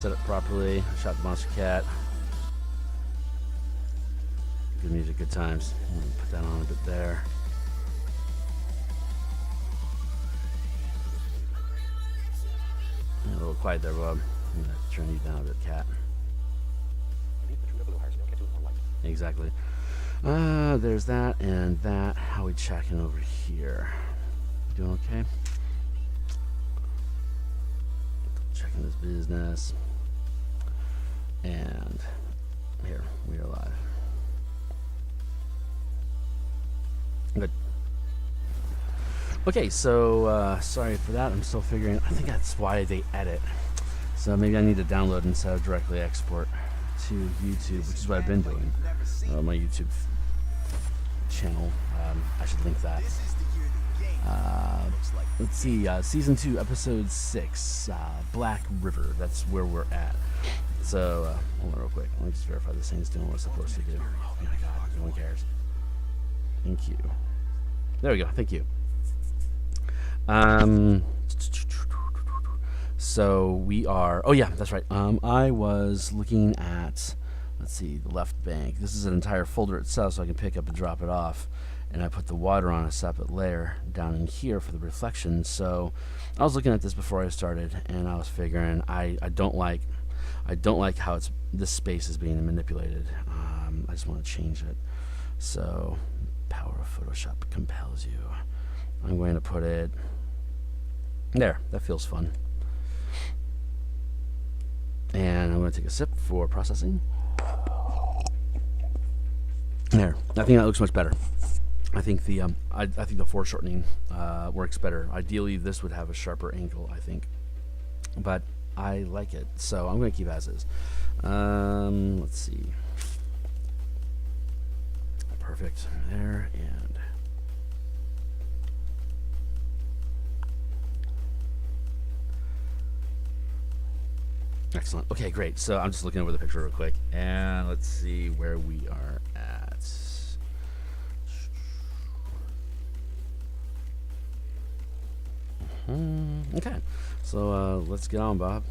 Set it properly. Shot the monster cat. Good music, good times. Put that on a bit there. A little quiet there, Bob. I'm gonna turn you down a bit, cat. Exactly. There's that and that. How we checking over here? Doing okay? Checking this business. And here, we are live. Good. Okay, so sorry for that. I'm still figuring. I think that's why they edit. So maybe I need to download instead of directly export to YouTube, which is what I've been doing. My YouTube channel. I should link that. Let's see. Season 2, Episode 6, Black River. That's where we're at. So, hold on real quick. Let me just verify this thing's doing what it's supposed to do. Oh my god, no one cares. Thank you. There we go. Thank you. So we are. Oh yeah, that's right. I was looking at. Let's see, the left bank. This is an entire folder itself, so I can pick up and drop it off. And I put the water on a separate layer down in here for the reflection. So I was looking at this before I started, and I was figuring I don't like how this space is being manipulated. I just want to change it. So power of Photoshop compels you. I'm going to put it there. That feels fun. And I'm going to take a sip for processing. There. I think that looks much better. I think the I think the foreshortening works better. Ideally, this would have a sharper angle, I think, but I like it, so I'm going to keep as is. Let's see. Perfect there, and excellent. Okay, great. So I'm just looking over the picture real quick, and let's see where we are at. Okay, so let's get on, Bob.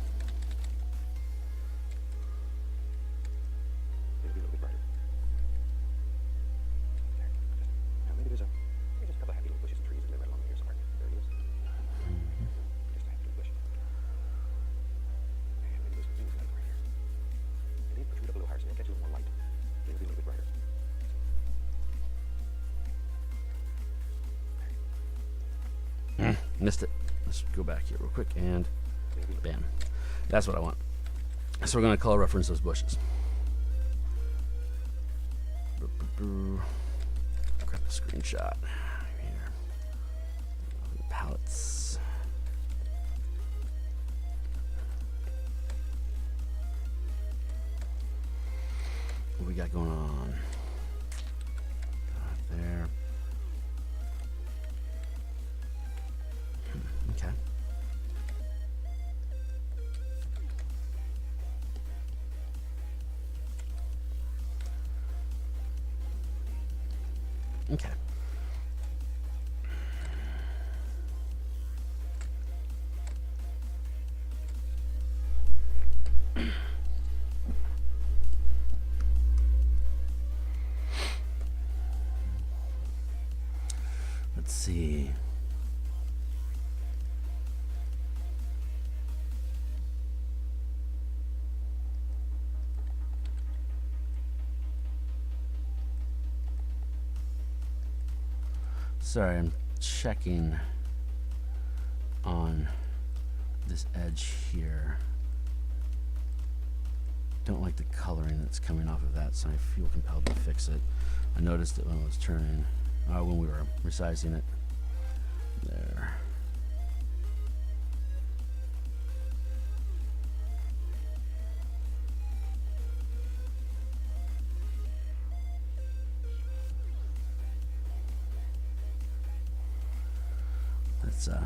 Missed it. Let's go back here real quick, and bam. That's what I want. So we're going to color reference those bushes. Grab a screenshot. Here. Palettes. What we got going on? There. Okay. Okay. Let's see. Sorry, I'm checking on this edge here. Don't like the coloring that's coming off of that, so I feel compelled to fix it. I noticed it when I was turning, when we were resizing it. There.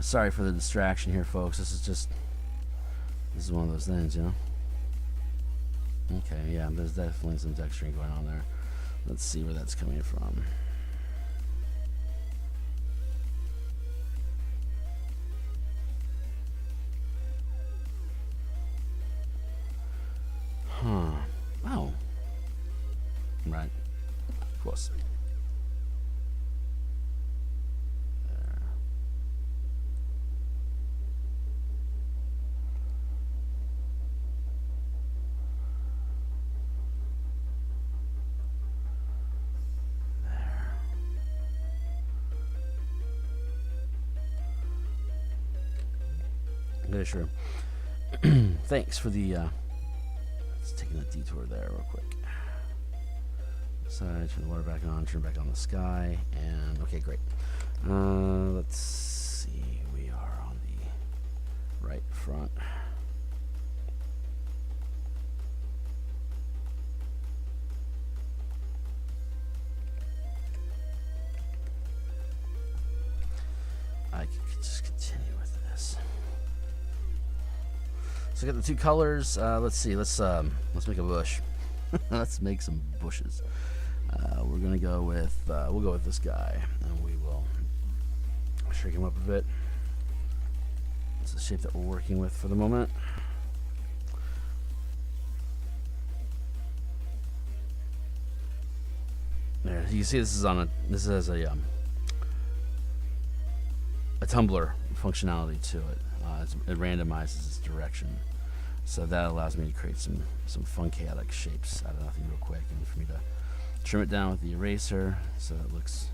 Sorry for the distraction here, folks. This is one of those things, you know. Okay, yeah, there's definitely some texturing going on there. Let's see where that's coming from. Right. Of course. There. Yeah, sure. Thanks for the. Let's take a detour there real quick. Side, turn the water back on, turn back on the sky, and okay, great. Let's see. We are on the right front. I could just continue with this. So I got the two colors. Let's see. Let's make a bush. Let's make some bushes. We're gonna go with we'll go with this guy, and we will shrink him up a bit. It's the shape that we're working with for the moment. There, you can see this has a tumbler functionality to it. It randomizes its direction, so that allows me to create some fun chaotic shapes out of nothing real quick, and for me to trim it down with the eraser so it looks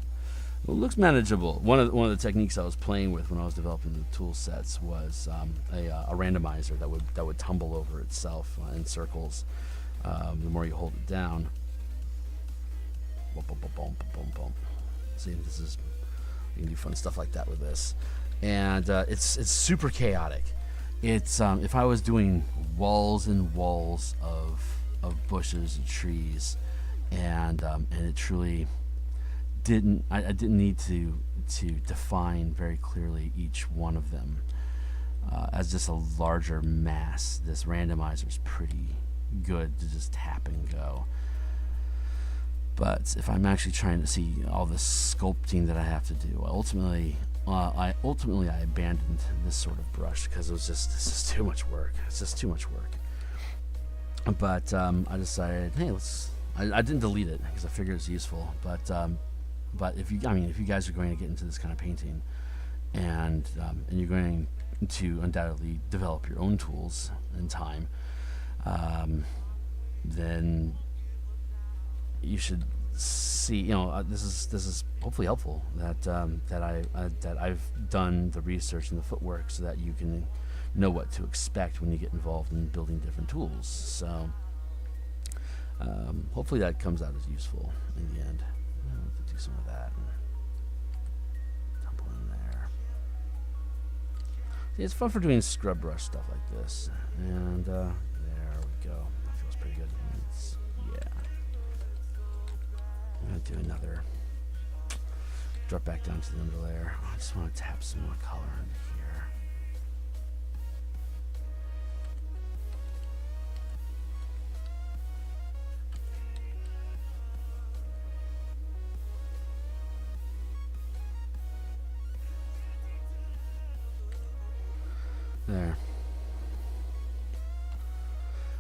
manageable. One of the techniques I was playing with when I was developing the tool sets was a randomizer that would tumble over itself in circles. The more you hold it down, boom, boom, boom, boom, boom, boom. See, you can do fun stuff like that with this, and it's super chaotic. It's if I was doing walls and walls of bushes and trees, and it truly didn't. I didn't need to define very clearly each one of them as just a larger mass. This randomizer is pretty good to just tap and go. But if I'm actually trying to see all the sculpting that I have to do, ultimately I abandoned this sort of brush because this is too much work. It's just too much work. But I decided, hey, I didn't delete it because I figured it's useful. But if you guys are going to get into this kind of painting, and you're going to undoubtedly develop your own tools in time, then you should see. This is hopefully helpful that I've done the research and the footwork so that you can know what to expect when you get involved in building different tools. So hopefully that comes out as useful in the end. I'll do some of that and tumble in there. See, it's fun for doing scrub brush stuff like this, and there we go. That feels pretty good. I'm going to do another, drop back down to the underlayer. I just want to tap some more color into here. There.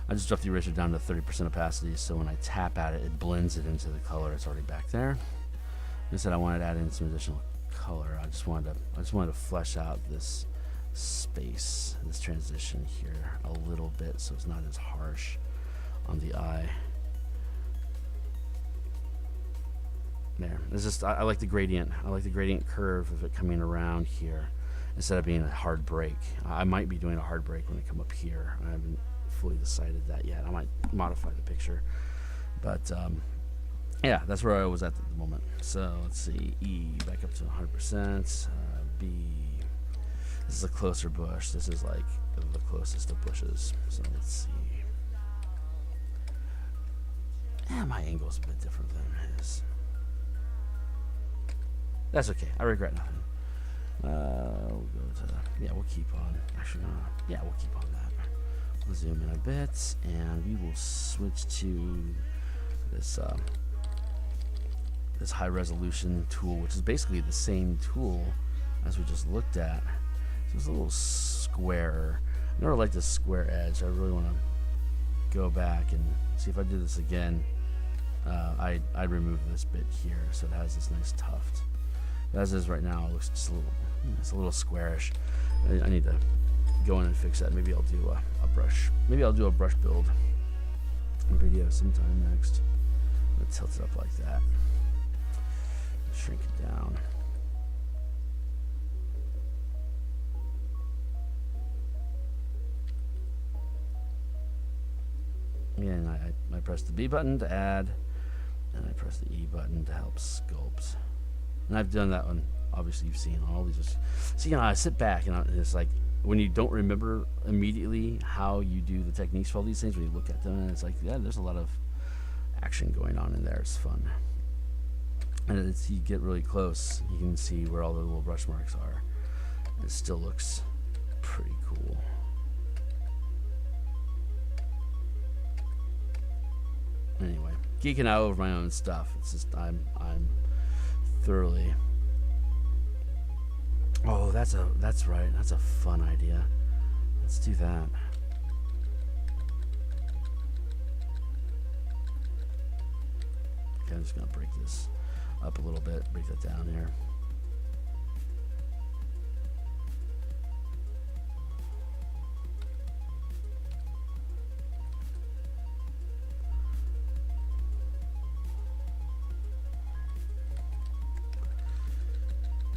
I just dropped the eraser down to 30% opacity, so when I tap at it, it blends it into the color. It's already back there. I said I wanted to add in some additional color. I just wanted to flesh out this space, this transition here a little bit, so it's not as harsh on the eye. There. It's just I like the gradient. I like the gradient curve of it coming around here instead of being a hard break. I might be doing a hard break when I come up here. I haven't fully decided that yet. I might modify the picture, but yeah, that's where I was at the moment. So let's see, E back up to 100%. B, this is a closer bush. This is like the closest of bushes. So let's see. Yeah, my angle is a bit different than his. That's okay. I regret nothing. We'll go to, yeah, we'll keep on. Actually, yeah, we'll keep on that. We'll zoom in a bit, and we will switch to this this high resolution tool, which is basically the same tool as we just looked at. So it's a little square. I never liked this square edge. I really want to go back and see if I do this again. I removed this bit here, so it has this nice tuft. But as is right now, it looks just it's a little squarish. I need to go in and fix that. Maybe I'll do a brush. Maybe I'll do a brush build video sometime next. Let's tilt it up like that. Shrink it down. And I press the B button to add, and I press the E button to help sculpt. And I've done that one. Obviously, you've seen all these. So, I sit back, and it's like when you don't remember immediately how you do the techniques for all these things, when you look at them, and it's like, yeah, there's a lot of action going on in there. It's fun. And you get really close, you can see where all the little brush marks are. It still looks pretty cool. Anyway, geeking out over my own stuff. It's just I'm thoroughly. Oh, that's right. That's a fun idea. Let's do that. Okay, I'm just gonna break this up a little bit. Break that down here.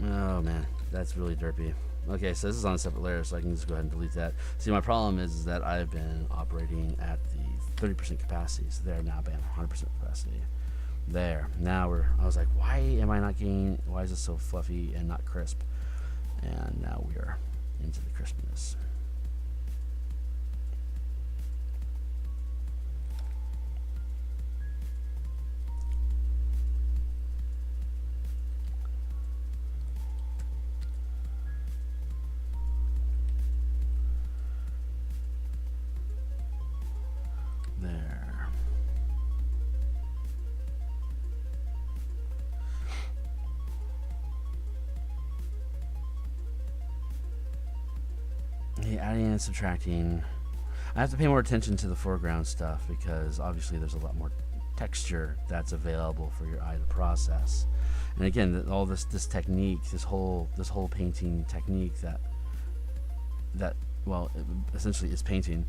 Oh man, that's really derpy. Okay, so this is on a separate layer, so I can just go ahead and delete that. See, my problem is that I've been operating at the 30% capacity, so there now, bam, 100% capacity. There. Now I was like, why am I not getting, why is this so fluffy and not crisp? And now we are into the crispness. Adding and subtracting. I have to pay more attention to the foreground stuff because obviously there's a lot more texture that's available for your eye to process. And again, all this technique, this whole painting technique that well, essentially is painting,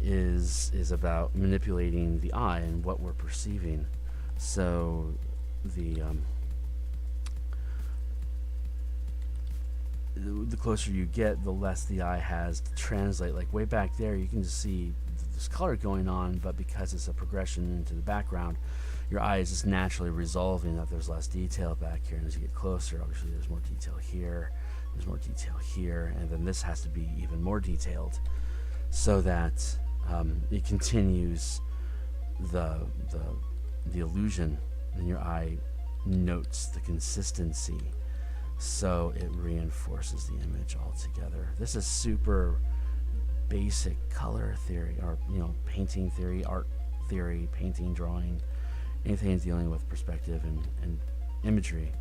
is about manipulating the eye and what we're perceiving. So the closer you get, the less the eye has to translate. Like way back there, you can just see this color going on, but because it's a progression into the background, your eye is just naturally resolving that there's less detail back here. And as you get closer, obviously there's more detail here, there's more detail here, and then this has to be even more detailed so that it continues the illusion, and your eye notes the consistency. So it reinforces the image altogether. This is super basic color theory, or painting theory, art theory, painting, drawing, anything dealing with perspective and imagery.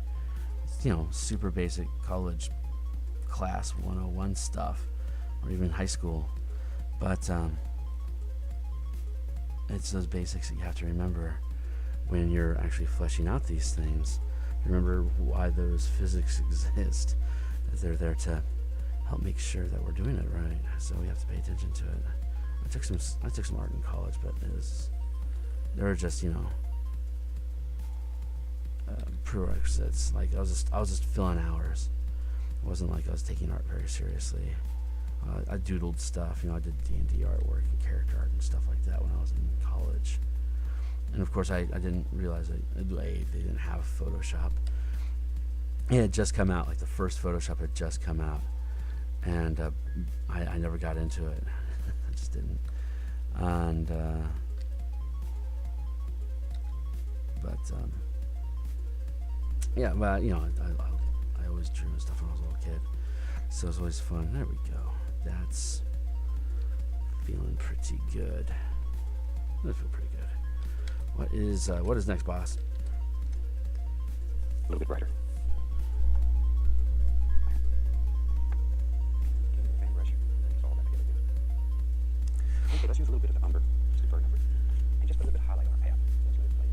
It's, super basic college class 101 stuff, or even high school. But it's those basics that you have to remember when you're actually fleshing out these things. Remember why those physics exist. They're there to help make sure that we're doing it right. So we have to pay attention to it. I took some art in college, but there were just prerequisites. Like I was just filling hours. It wasn't like I was taking art very seriously. I doodled stuff. I did D&D artwork and character art and stuff like that when I was in college. And of course, I didn't realize they didn't have Photoshop. It had just come out, like the first Photoshop had just come out, and I never got into it. I just didn't. And I always drew and stuff when I was a little kid, so it was always fun. There we go. That's feeling pretty good. I feel pretty good. What is next, boss? A little bit brighter. Fan brush. That's all that together good. Okay, let's use a little bit of the umber. Just a dark number. And just put a little bit of highlight on our path. So let's let it play.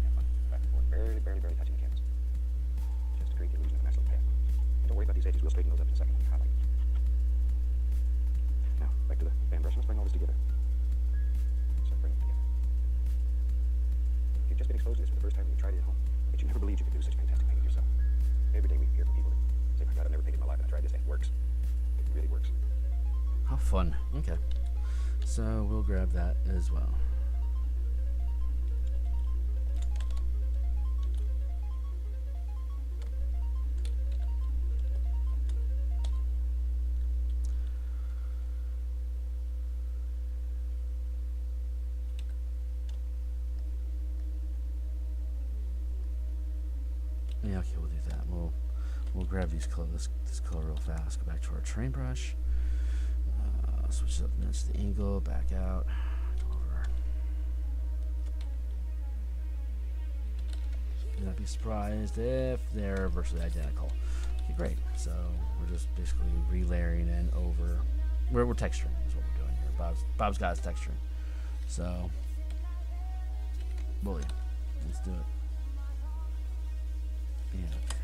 first time you tried it at home, but you never believed you could do such fantastic painting yourself. Every day we hear from people that say, my God, I've never painted in my life, and I tried this, and it works. It really works. How fun. Okay. So we'll grab that as well. Yeah, okay, we'll do that. We'll grab this color real fast. Go back to our terrain brush. Switch it up next to the angle. Back out. Go over. Do not be surprised if they're virtually identical. Okay, great. So we're just basically relayering in over. We're texturing is what we're doing here. Bob's got his texturing. So, bully. Let's do it. Yeah, okay.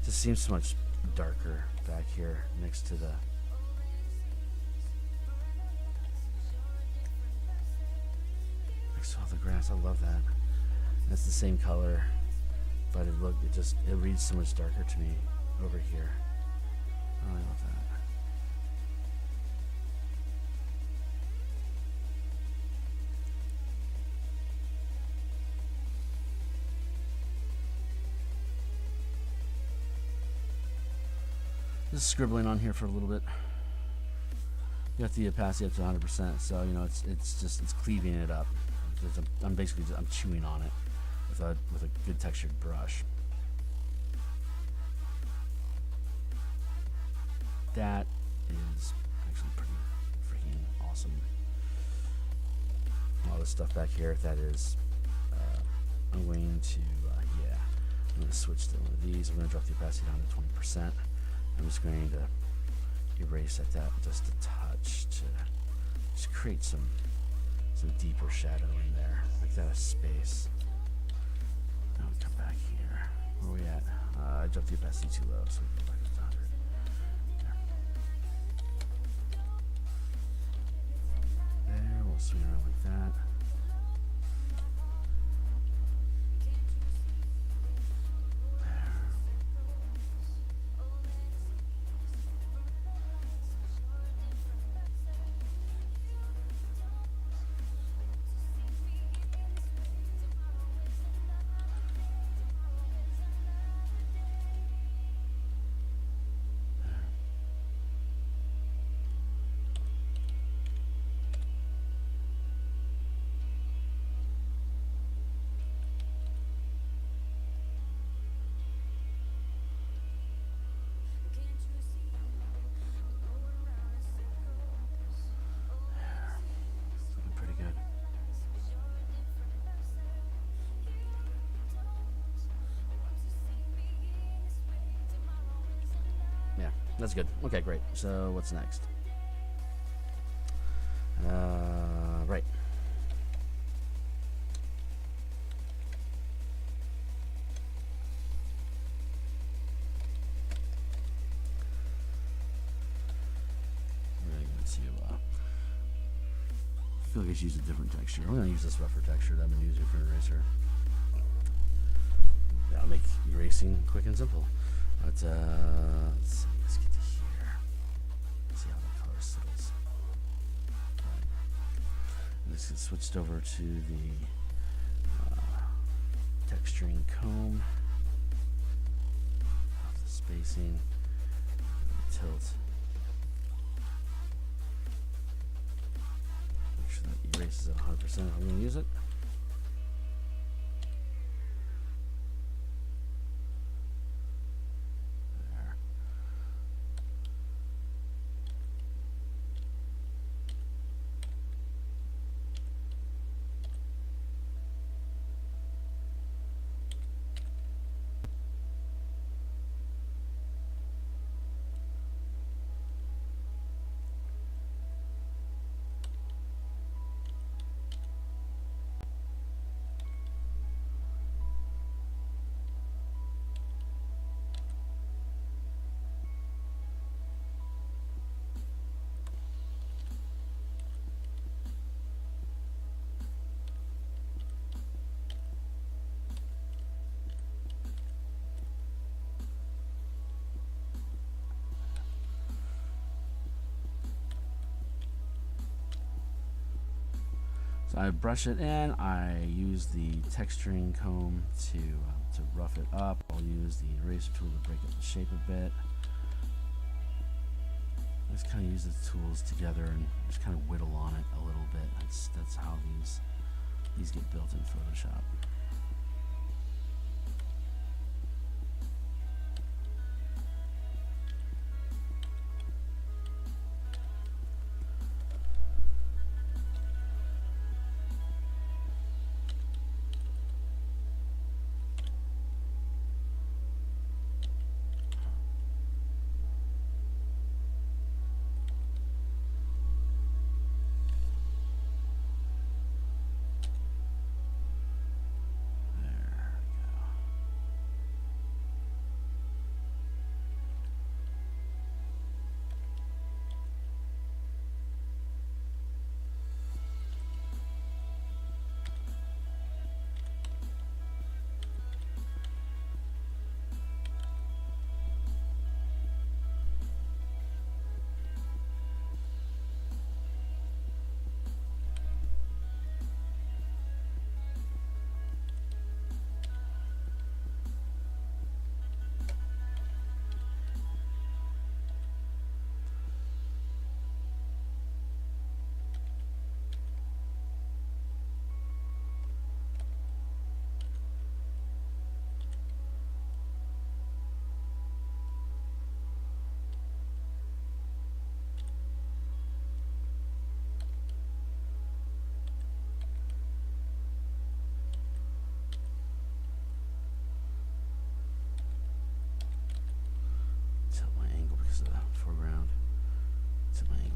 Just seems so much darker back here next to the next to all the grass. I love that. That's the same color, but it reads so much darker to me over here. Oh, I love that. Just scribbling on here for a little bit. Got the opacity up to 100%, so you know it's cleaving it up. I'm basically I'm chewing on it with a good textured brush. That is actually pretty freaking awesome. All this stuff back here. That is. I'm going to I'm going to switch to one of these. I'm going to drop the opacity down to 20%. I'm just going to erase at that just a touch to just create some deeper shadow in there, like that space. Now we come back here. Where are we at? I dropped the opacity too low, so we go back up to 100. There, we'll swing around like that. That's good. Okay, great. So what's next? Right. Really good to I feel like I should use a different texture. I'm going to use this rougher texture that I've been using for an eraser. That'll make erasing quick and simple. But let's see. Let's get to here. See how the color settles. Right. Let's get switched over to the texturing comb. Off the spacing. Tilt. Make sure that erases at 100% if I'm going to use it. So I brush it in. I use the texturing comb to rough it up. I'll use the eraser tool to break up the shape a bit. I just kind of use the tools together and just kind of whittle on it a little bit. That's how these get built in Photoshop.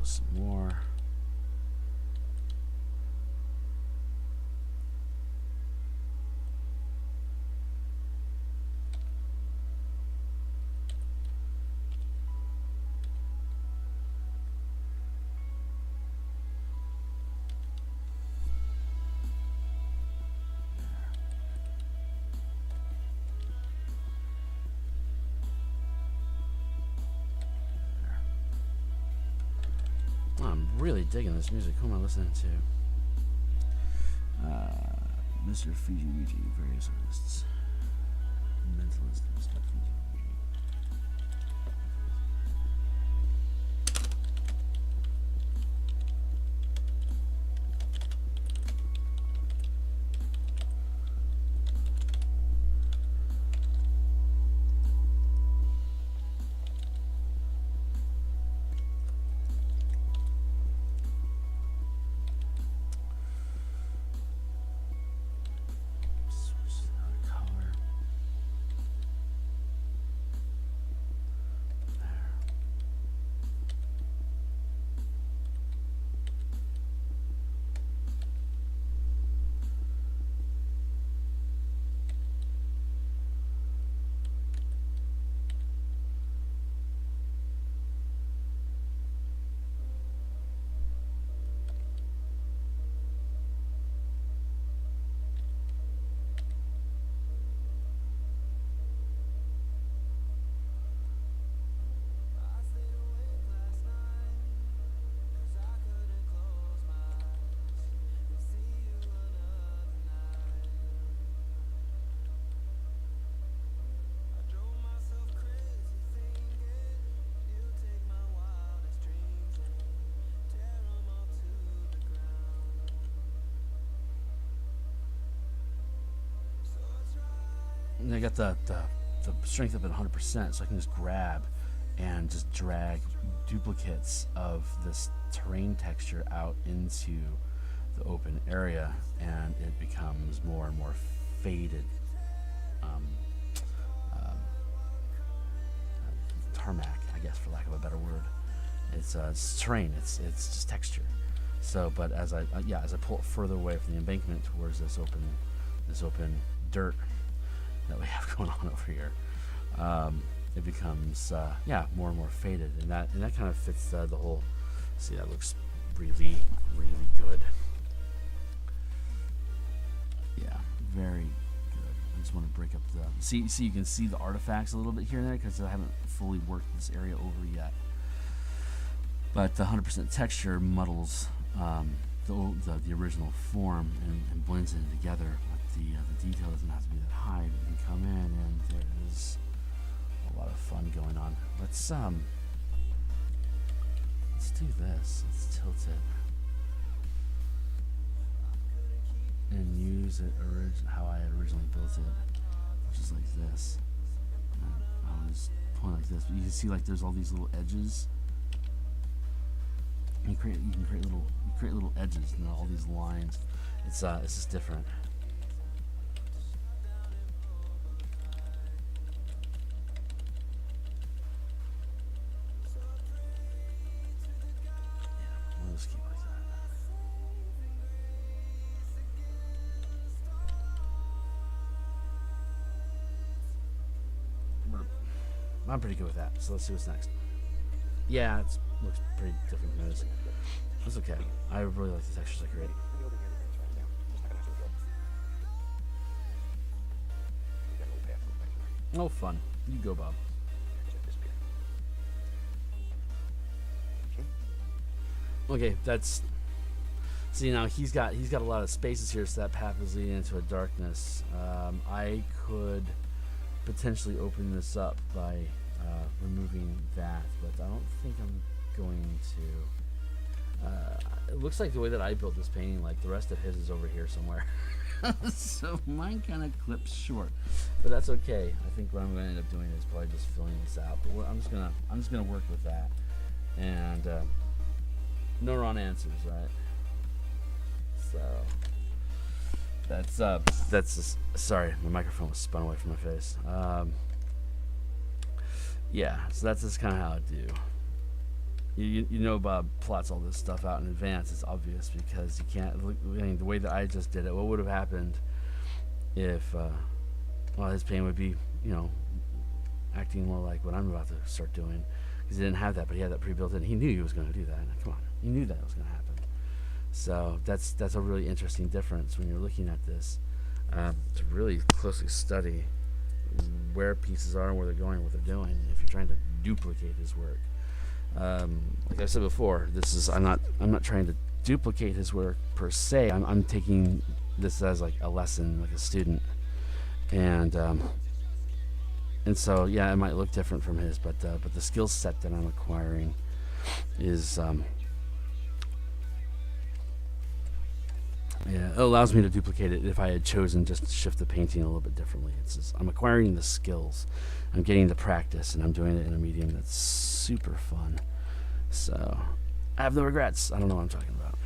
Some more. I'm really digging this music. Who am I listening to? Mr. Fiji Ouija, various artists. Mentalist, Mr. Fiji Ouija. And I got the strength up at 100%, so I can just grab and just drag duplicates of this terrain texture out into the open area, and it becomes more and more faded. Tarmac, I guess, for lack of a better word. It's terrain. It's just texture. So, but as I pull it further away from the embankment towards this open dirt that we have going on over here, it becomes more and more faded, and that kind of fits the whole. See, that looks really good. Yeah, very good. I just want to break up the see. You can see the artifacts a little bit here and there because I haven't fully worked this area over yet. But the 100% texture muddles the original form and blends it together. But the detail doesn't have to be that high. You can come in and there is a lot of fun going on. Let's do this. Let's tilt it and use it how I originally built it, which is like this. I was pulling like this, but you can see like there's all these little edges. You can create little edges and all these lines. It's just different. We'll just keep like that. I'm pretty good with that. So let's see what's next. Yeah, it looks pretty different from this. That's okay. I really like the textures. They're great. Oh, fun. You go, Bob. Okay, that's. See, now he's got a lot of spaces here, so that path is leading into a darkness. I could potentially open this up by removing that, but I don't think I'm going to. It looks like the way that I built this painting, like the rest of his is over here somewhere. So mine kind of clips short, but that's okay. I think what I'm going to end up doing is probably just filling this out. But I'm just gonna work with that, and no wrong answers, right? So that's just, sorry, my microphone was spun away from my face. Yeah, so that's just kind of how I do. You know, Bob plots all this stuff out in advance. It's obvious because you can't. I mean, the way that I just did it, what would have happened if, well, his pain would be, acting more like what I'm about to start doing, because he didn't have that, but he had that pre-built in. He knew he was going to do that. Come on, he knew that was going to happen. So that's a really interesting difference when you're looking at this. To really closely study where pieces are and where they're going, what they're doing. If you're trying to duplicate his work. Like I said before, I'm not trying to duplicate his work per se. I'm taking this as like a lesson, like a student, and so yeah, it might look different from his, but the skill set that I'm acquiring is yeah, it allows me to duplicate it if I had chosen just to shift the painting a little bit differently. It's just, I'm acquiring the skills, I'm getting the practice, and I'm doing it in a medium that's super fun. So I have no regrets. I don't know what I'm talking about.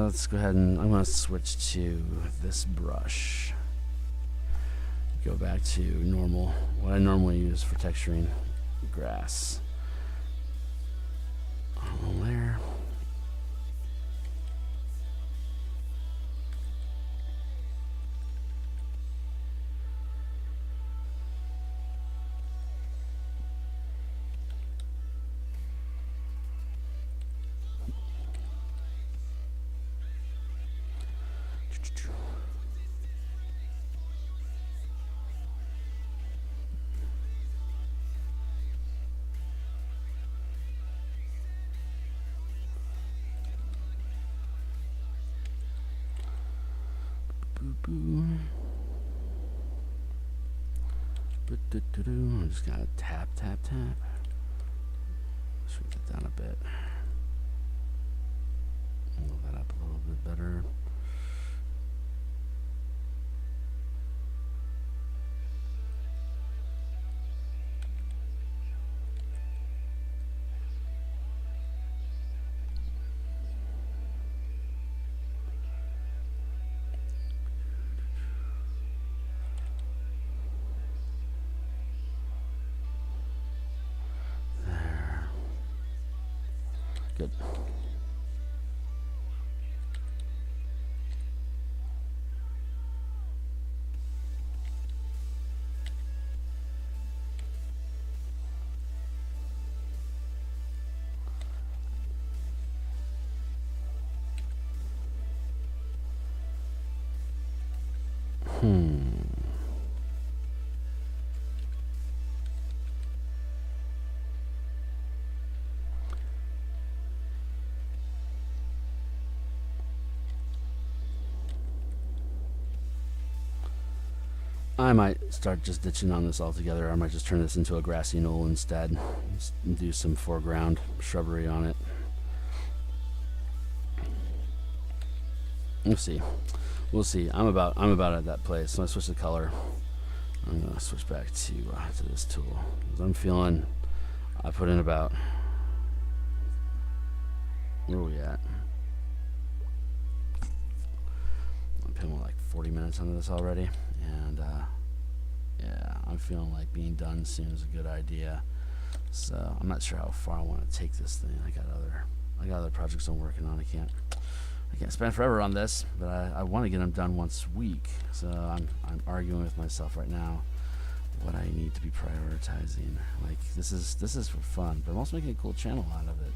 Let's go ahead and I'm going to switch to this brush. Go back to normal, what I normally use for texturing grass. There. I'm just gonna tap. Shrink that down a bit. Move that up a little bit better. Good. I might start just ditching on this altogether. I might just turn this into a grassy knoll instead. Just do some foreground shrubbery on it. We'll see. We'll see. I'm about at that place. So I switch the color. I'm gonna switch back to this tool. I'm feeling. I put in about. Where are we at? I'm putting like 40 minutes into this already, and yeah, I'm feeling like being done soon is a good idea. So I'm not sure how far I want to take this thing. I got other projects I'm working on. I can't spend forever on this, but I want to get them done once a week. So I'm arguing with myself right now what I need to be prioritizing. Like this is for fun, but I'm also making a cool channel out of it.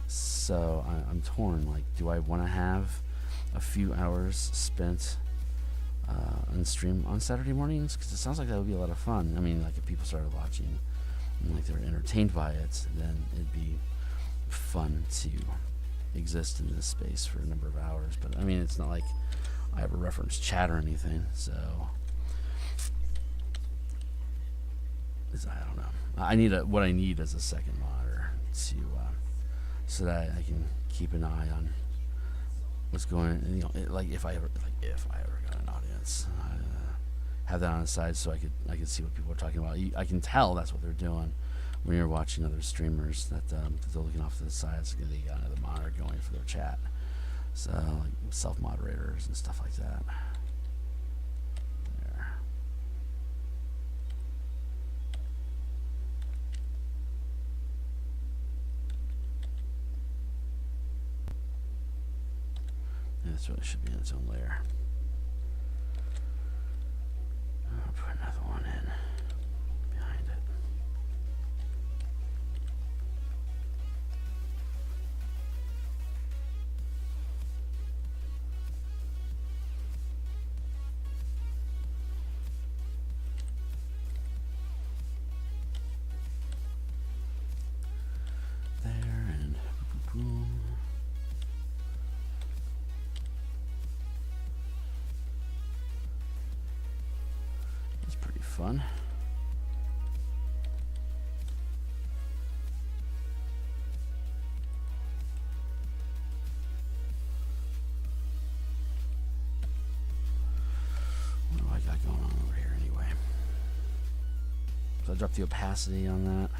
So I'm torn. Like, do I want to have a few hours spent on stream on Saturday mornings? Because it sounds like that would be a lot of fun. I mean, like if people started watching and like they were entertained by it, then it'd be fun to exist in this space for a number of hours. But I mean, it's not like I have a reference chat or anything, so I don't know. I need what I need is a second monitor to so that I can keep an eye on what's going. You know, like if I ever got an audience, have that on the side so I could see what people are talking about. I can tell that's what they're doing when you're watching other streamers that they're looking off to the sides. They got another monitor going for their chat, so like self moderators and stuff like that. There. Yeah, this really should be in its own layer. I'll put another one in behind it. There and boom. That's pretty fun. What do I got going on over here anyway? So I dropped the opacity on that.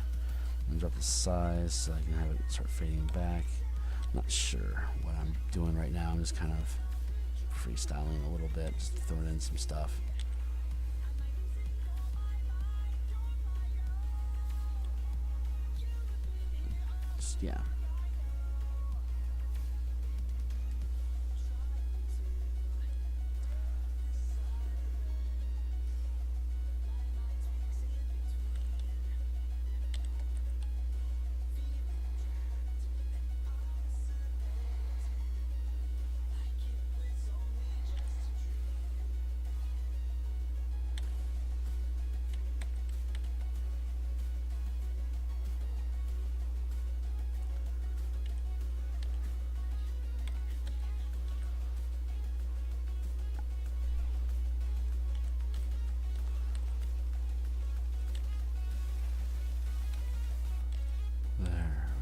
And drop the size so I can have it start fading back. Not sure what I'm doing right now. I'm just kind of freestyling a little bit, just throwing in some stuff. Just, yeah. There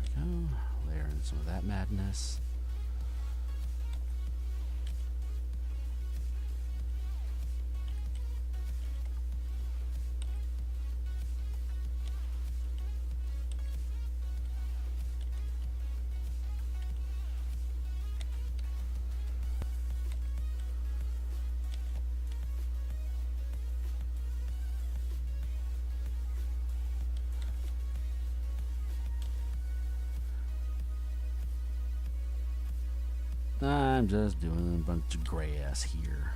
we go. Layer in some of that madness. I'm just doing a bunch of grass here.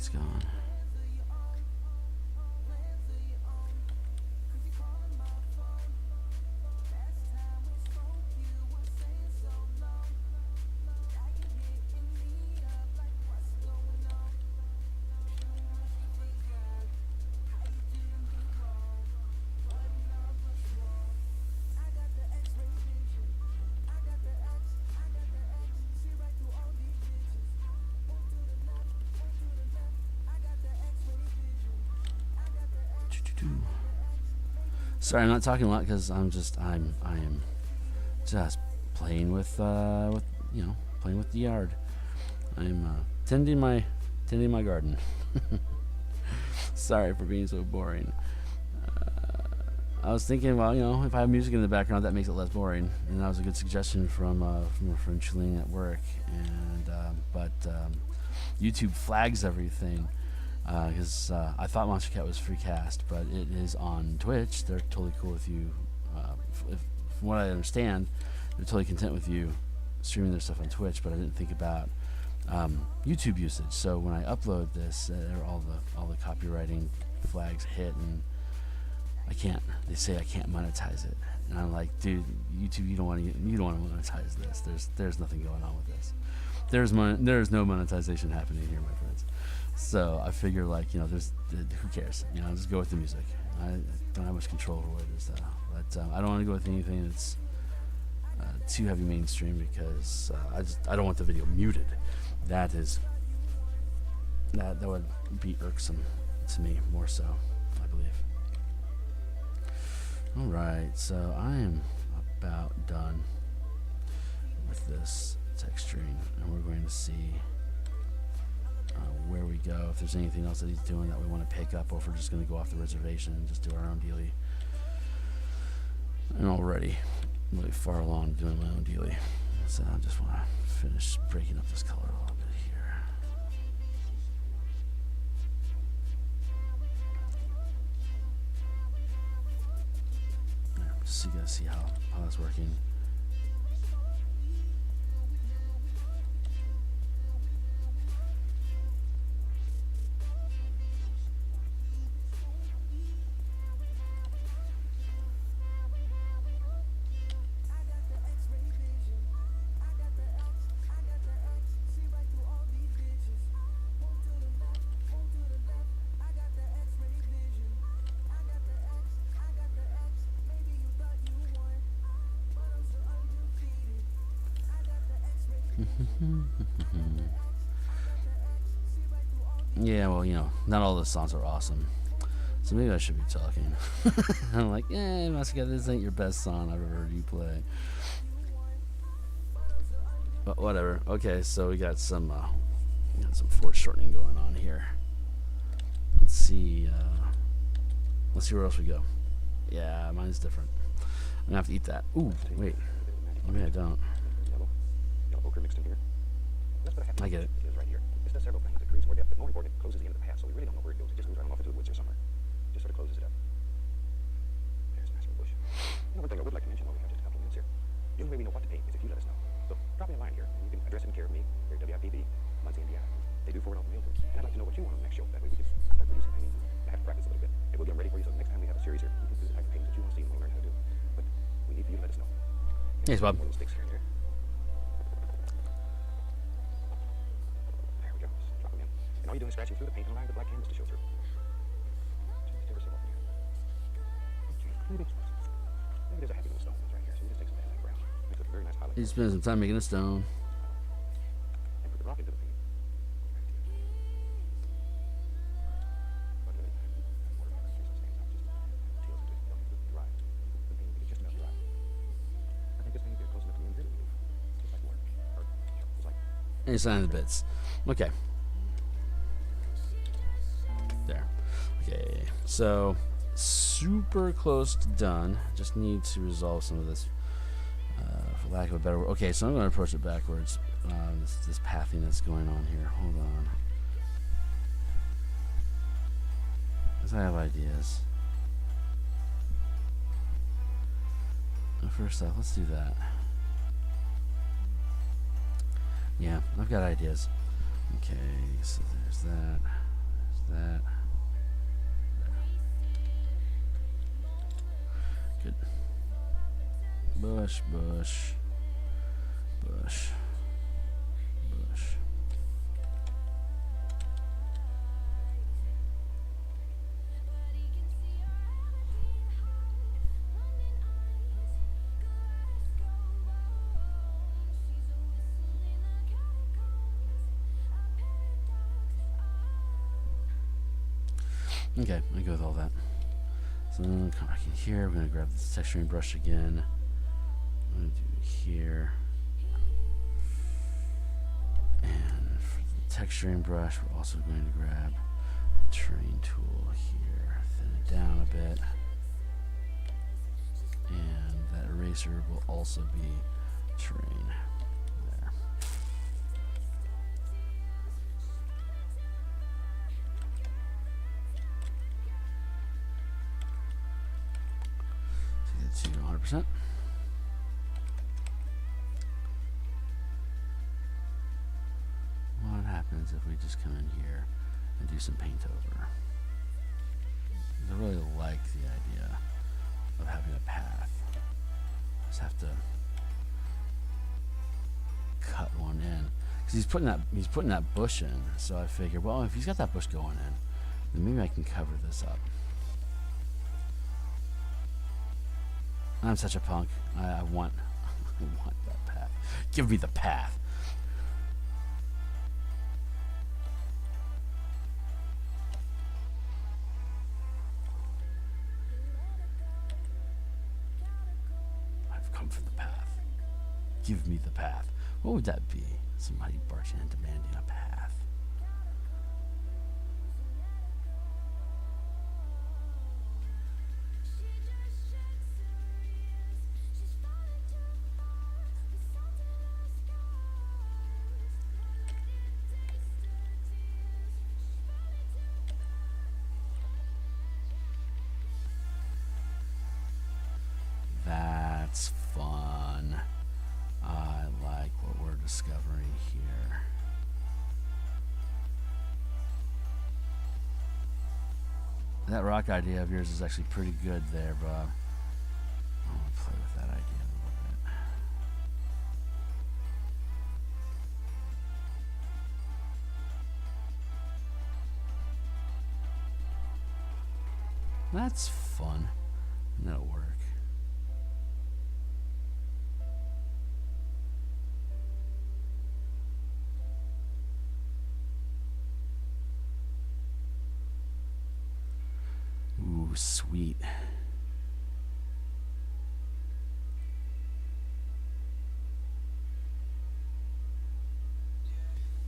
it's gone. Sorry, I'm not talking a lot because I am just playing with playing with the yard. I'm tending my garden. Sorry for being so boring. I was thinking, well, if I have music in the background, that makes it less boring, and that was a good suggestion from a friend chilling at work. And but YouTube flags everything. Because I thought Monster Cat was free cast, but it is on Twitch. They're totally cool with you. From what I understand, they're totally content with you streaming their stuff on Twitch. But I didn't think about YouTube usage. So when I upload this, all the copywriting flags hit, and I can't. They say I can't monetize it, and I'm like, dude, YouTube, you don't want to monetize this. There's nothing going on with this. There's no monetization happening here, my friends. So I figure, there's who cares? Just go with the music. I don't have much control over what it is, but I don't want to go with anything that's too heavy mainstream because I don't want the video muted. That would be irksome to me more so, I believe. All right, so I am about done with this texturing, and we're going to see where we go, if there's anything else that he's doing that we want to pick up, or if we're just going to go off the reservation and just do our own dealie. And already really far along doing my own dealie, so I just want to finish breaking up this color a little bit here. Just so you guys see how that's working. Yeah, well, not all the songs are awesome, so maybe I should be talking. I'm like, Monster Cat, this ain't your best song I've ever heard you play. But whatever. Okay, so we got some foreshortening going on here. Let's see where else we go. Yeah, mine's different. I'm gonna have to eat that. Ooh, wait. Maybe I don't. Yellow ochre mixed in here. That's what I get it. Is right here. It does several things. It creates more depth, but more important, it closes the end of the path, so we really don't know where it goes. It just moves right on off into the woods here somewhere. Just sort of closes it up. There's a nice little bush. One thing I would like to mention while we have just a couple of minutes here. The only way we know what to paint is if you let us know. So drop me a line here, and you can address it in care of me, here at WIPB, Muncie, Indiana. They do forward all the mail to us. And I'd like to know what you want on the next show. That way we can start producing paintings. I have to practice a little bit. And we'll get them ready for you, so next time we have a series here, we can do the type of paintings that you want to see and want to learn how to do. But we need for you to let us know. Thanks, Bob. More little sticks here and there. There we go. Just drop them in. And all you're doing is scratching through the paint and allowing the black canvas to show through. Just ever so often here. Okay. Maybe there's a happy little stone that's right here, so we just take some of that brown. Makes it a very nice highlight. He spent some time making a stone. And put the rock into the paint. But really, more of that stands out. Just tails into it. Don't get it dry. The paint will be just about dry. I think this paint is close enough to the end here. Just like more. Or, just like. And sign the bits. Okay. There. Okay. So super close to done. Just need to resolve some of this, for lack of a better word. Okay, so I'm going to approach it backwards. This pathing that's going on here. Hold on. Because I have ideas. First off, let's do that. Yeah, I've got ideas. Okay, so there's that. that. Good. Bush, bush, bush, bush. Okay, I go with all that. So then come back in here. We're gonna grab this texturing brush again. I'm gonna do here. And for the texturing brush, we're also going to grab the terrain tool here, thin it down a bit. And that eraser will also be terrain. There. So get to 100%. What happens if we just come in here and do some paint over? I really like the idea of having a path. Just have to cut one in because he's putting that bush in. So I figured, well, if he's got that bush going in, then maybe I can cover this up. I'm such a punk. I want I want that path. Give me the path. I've come for the path. Give me the path. What would that be? Somebody barging in demanding a path. That's fun. I like what we're discovering here. That rock idea of yours is actually pretty good there, Bob. I want to play with that idea a little bit. That's fun. And that'll work. Ooh, sweet.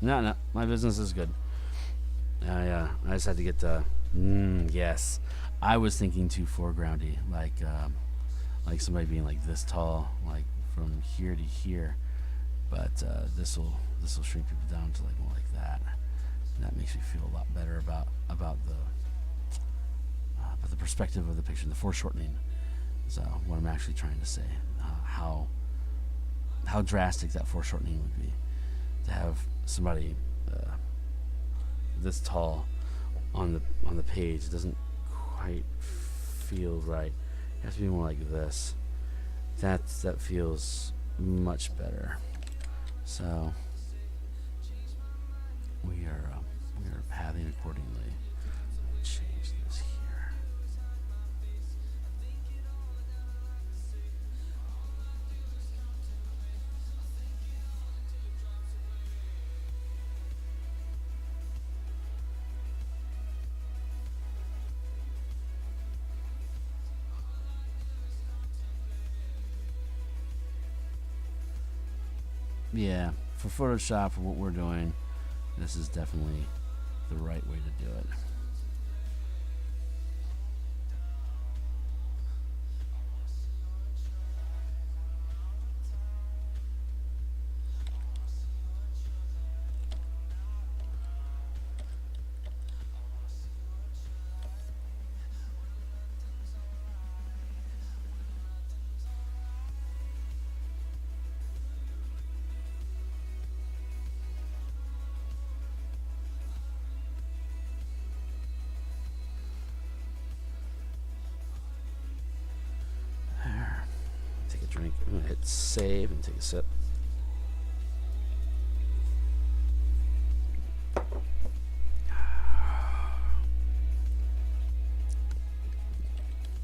No, my business is good. I just had to get the. Yes, I was thinking too foregroundy, like somebody being like this tall, like from here to here. But this will shrink people down to like more like that. And that makes me feel a lot better about the perspective of the picture, the foreshortening. So what I'm actually trying to say, how drastic that foreshortening would be to have somebody this tall on the page. It doesn't quite feel right. It has to be more like this. That feels much better. So we are pathing accordingly. Change this here. Yeah, for Photoshop, for what we're doing, this is definitely the right way to do it. drink. I'm gonna hit save and take a sip.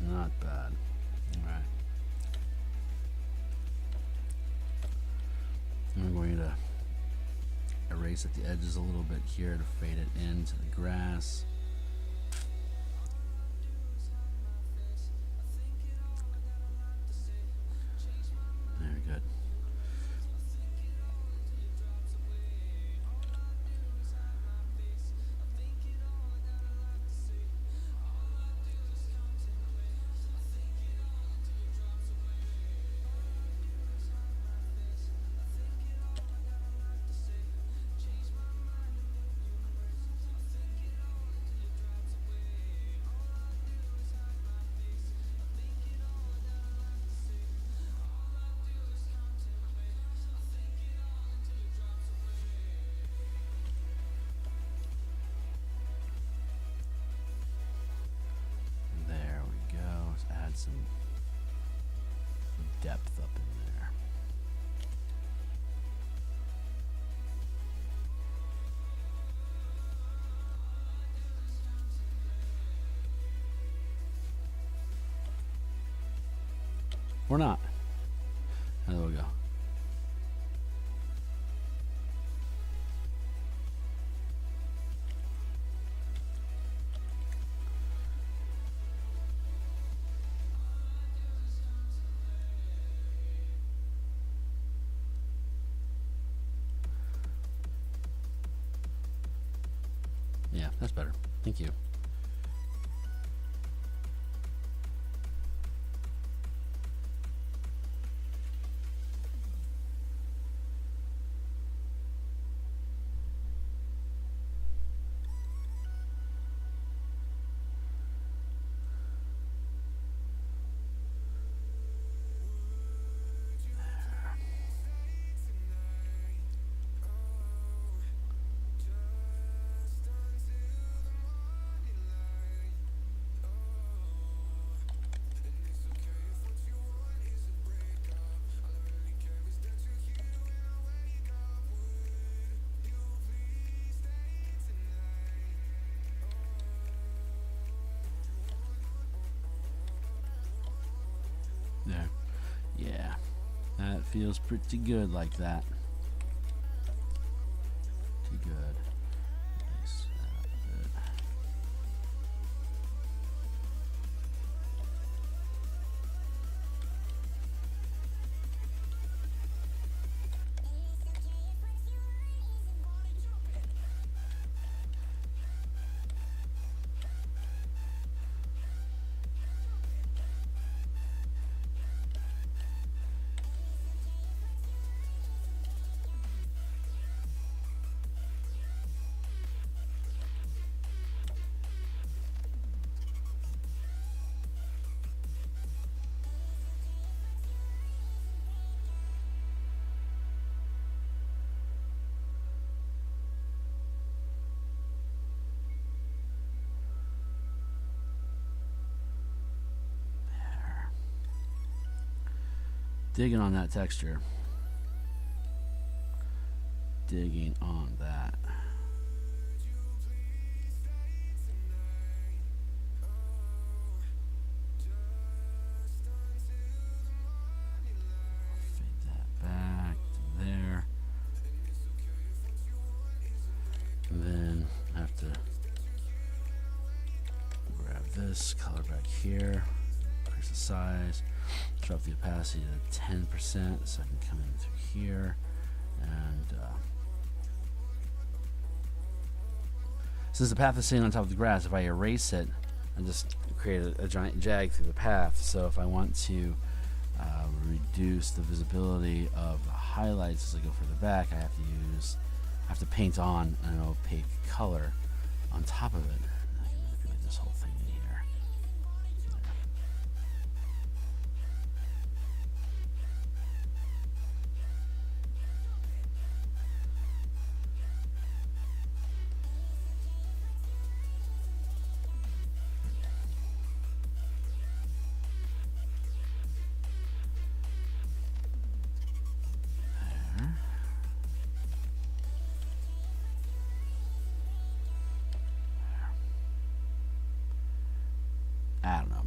Not bad. All right. I'm going to erase at the edges a little bit here to fade it into the grass. Very good. There we go. Let's add some depth up in there. Or not. There we go. Yeah, that's better. Thank you. There. Yeah. That feels pretty good like that. Pretty good. Nice. Good. Digging on that texture. Digging on that. Fade that back to there. And then I have to grab this color back here. Increase the size. Drop the opacity to 10% so I can come in through here and since the path is sitting on top of the grass, if I erase it I just create a giant jag through the path. So if I want to reduce the visibility of the highlights as I go further back, I have to paint on an opaque color on top of it. I can manipulate this whole thing in here.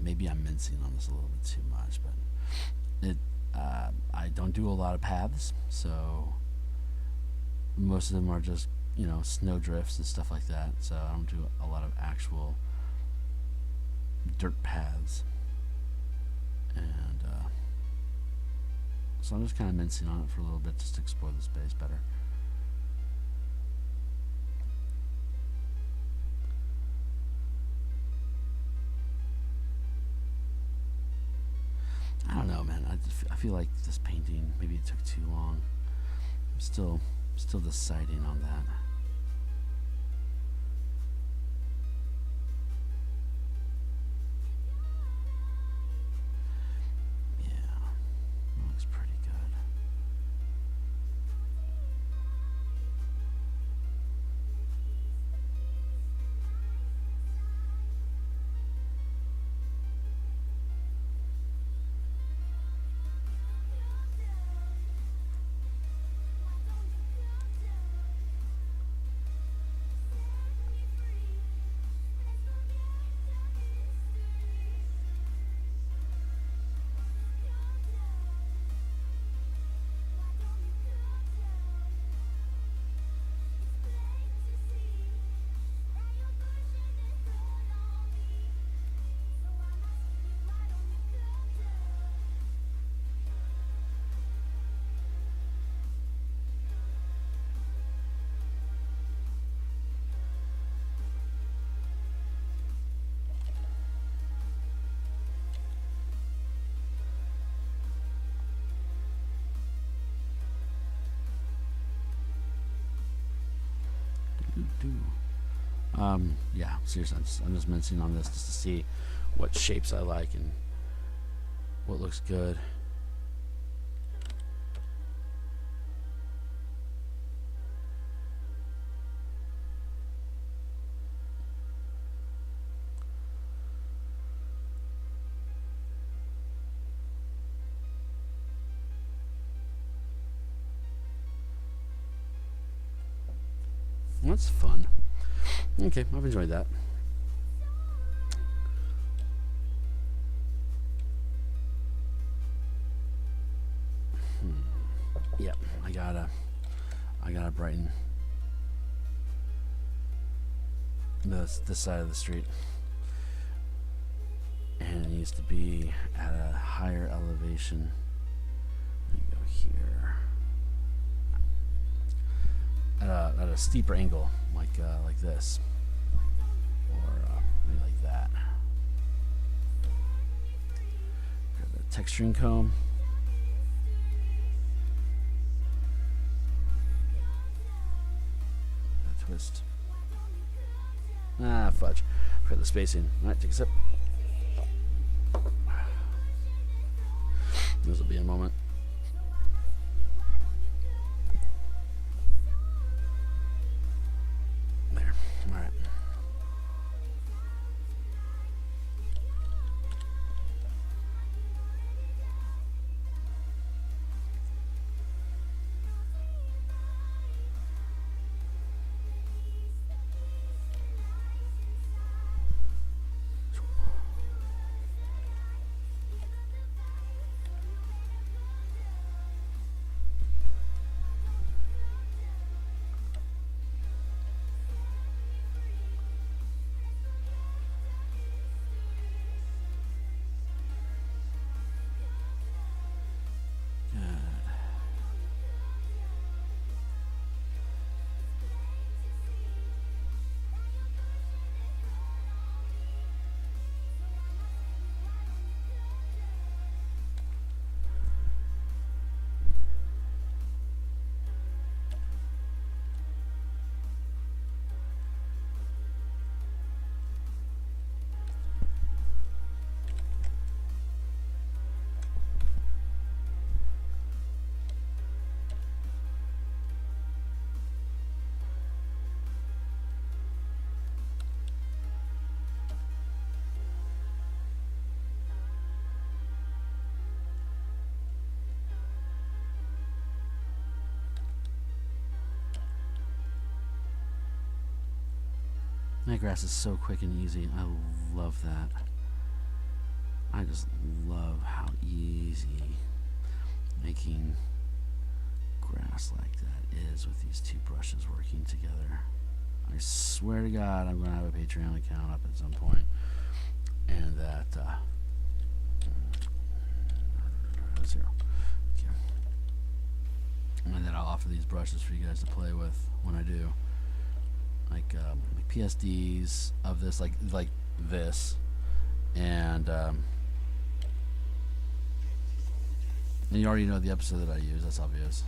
maybe I'm mincing on this a little bit too much, but I don't do a lot of paths, so most of them are just, you know, snow drifts and stuff like that. So I don't do a lot of actual dirt paths, and so I'm just kind of mincing on it for a little bit just to explore the space better. I don't know, man. I feel like this painting, maybe it took too long. I'm still deciding on that. Yeah, it looks pretty good. Yeah, seriously, I'm just mincing on this just to see what shapes I like and what looks good. That's fun. Okay, I've enjoyed that. Yep, I gotta brighten this side of the street, and it needs to be at a higher elevation. Let me go here at a steeper angle, like this, or maybe like that. Grab the texturing comb. Twist. Ah, fudge. Forgot the spacing. Alright, take a sip. This will be a moment. There. Alright. That grass is so quick and easy. I love that. I just love how easy making grass like that is with these two brushes working together. I swear to God, I'm going to have a Patreon account up at some point, and that 0. Okay. And then I'll offer these brushes for you guys to play with when I do, like PSDs of this, like this, and you already know the episode that I use. That's obvious.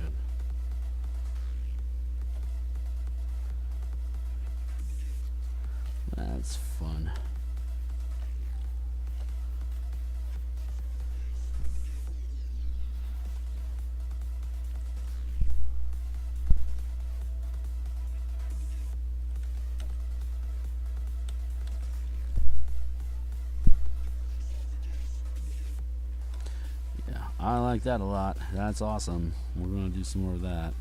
Good. That's fun. Yeah, I like that a lot. That's awesome. We're going to do some more of that.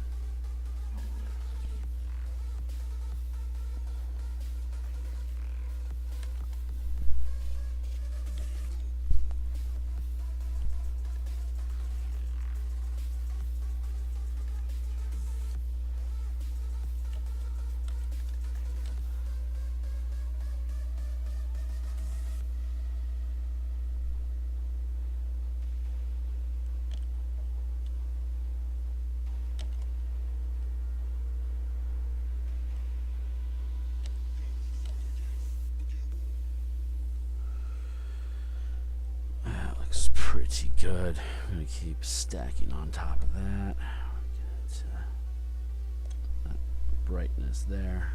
That looks pretty good. I'm going to keep stacking on top of that. Get that brightness there.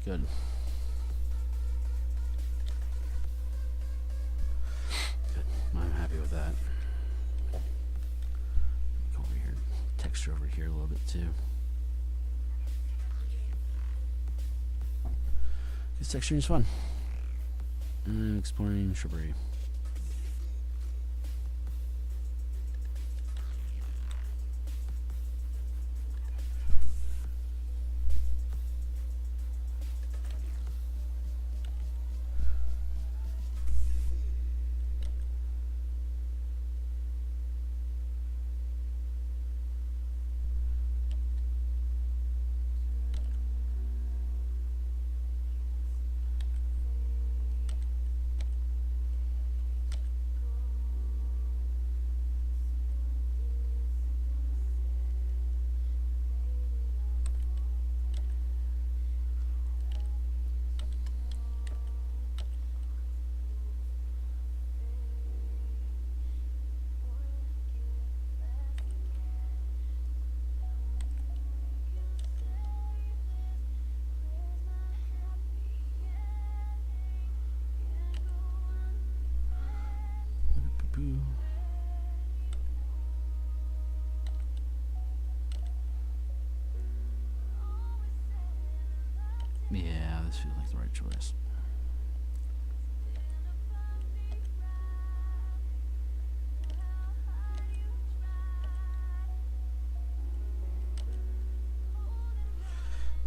Good. Good. I'm happy with that. Go over here. Texture over here a little bit too. This texturing is fun. And exploring shrubbery. Boo. Yeah, this feels like the right choice.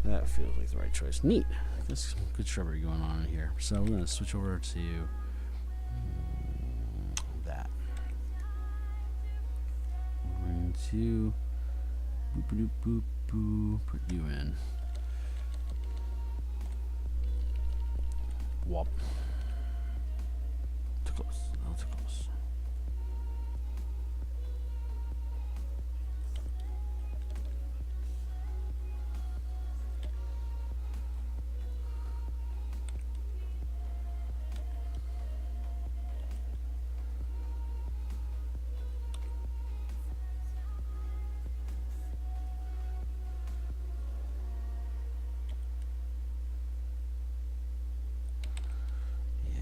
That feels like the right choice. Neat. There's some good shrubbery going on in here. So we're going to switch over to that. We're going to boop boop boop boop. Put you in. Wop. Too close. A little too close. Yeah.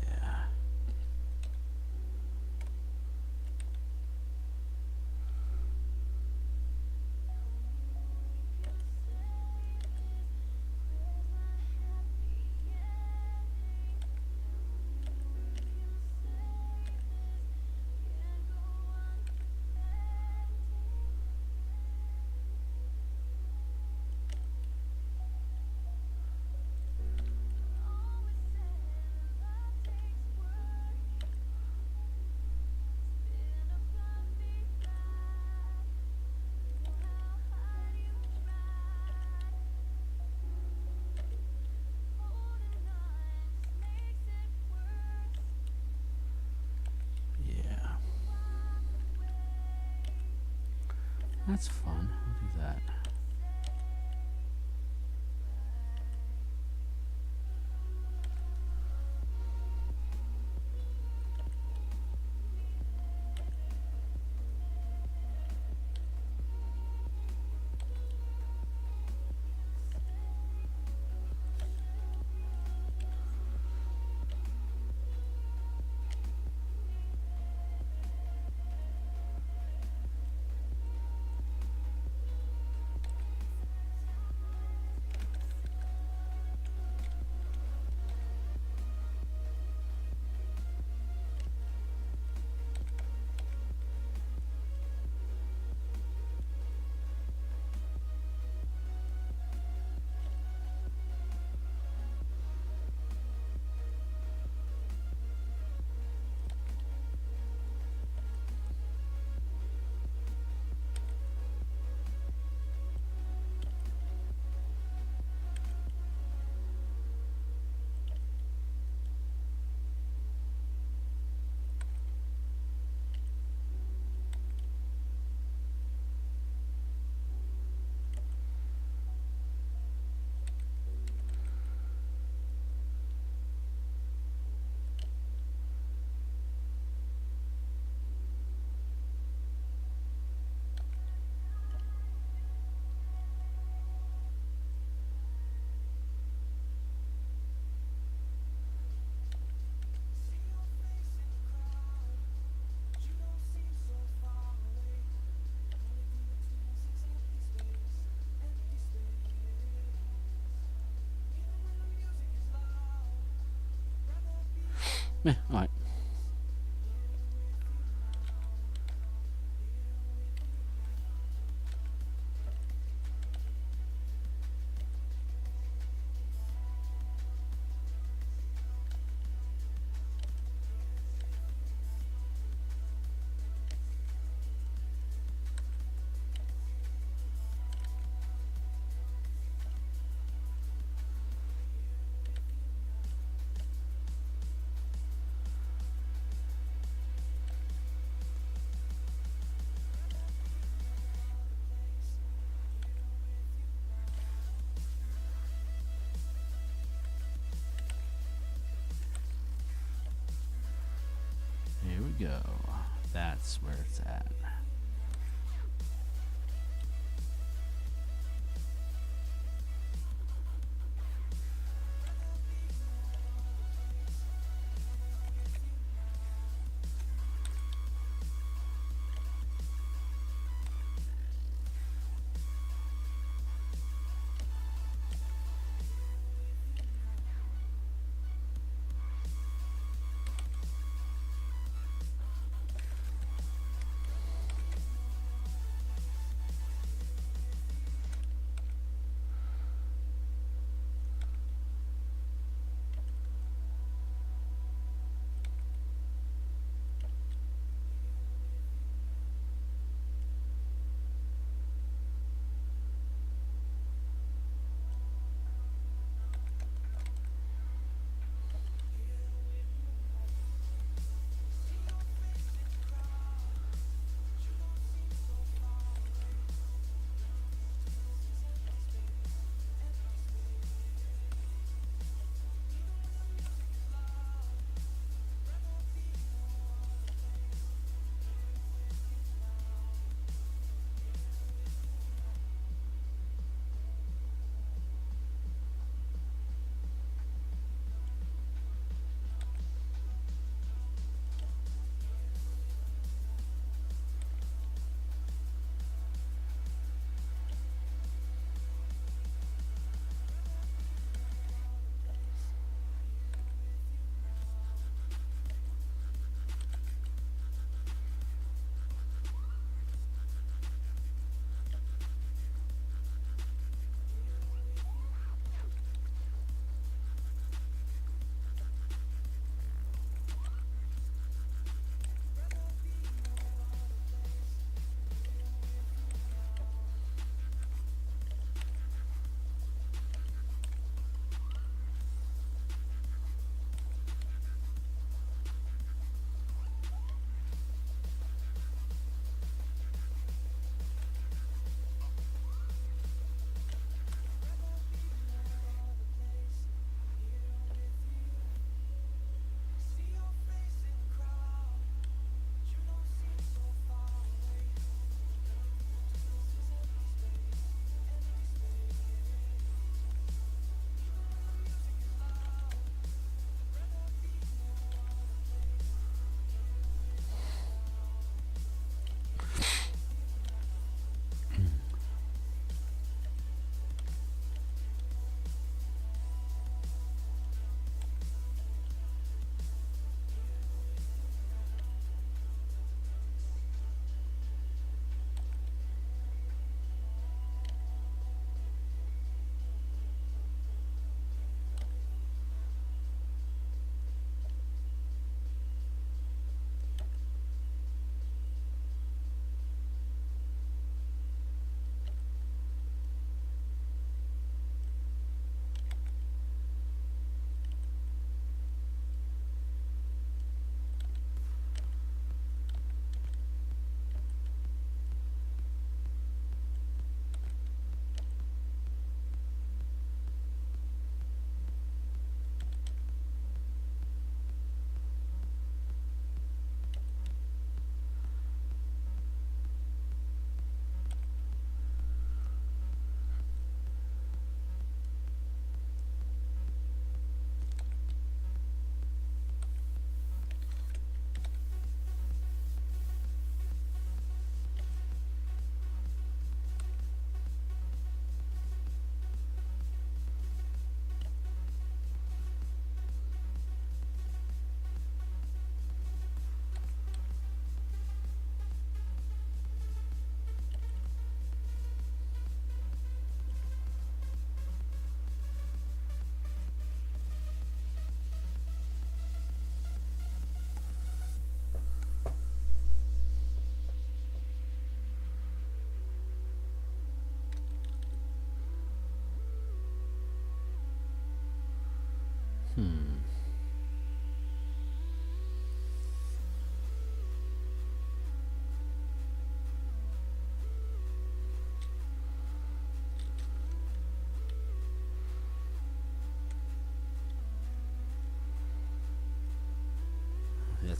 Yeah. That's fun. We'll do that. Yeah, all right. Here we go. That's where it's at.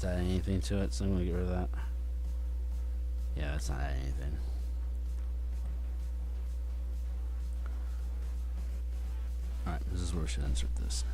That's adding anything to it, so I'm gonna get rid of that. Yeah, that's not adding anything. Alright, this is where we should insert this.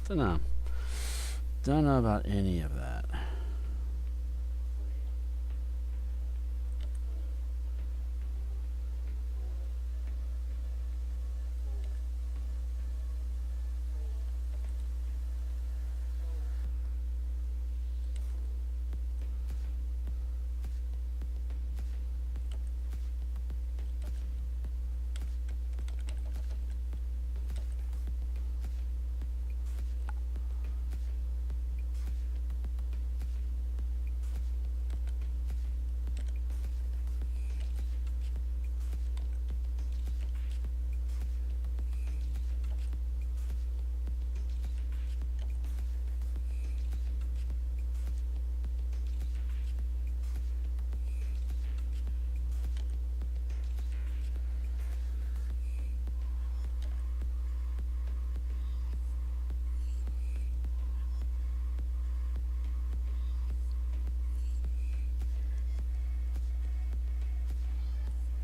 Don't know. Don't know about any of that.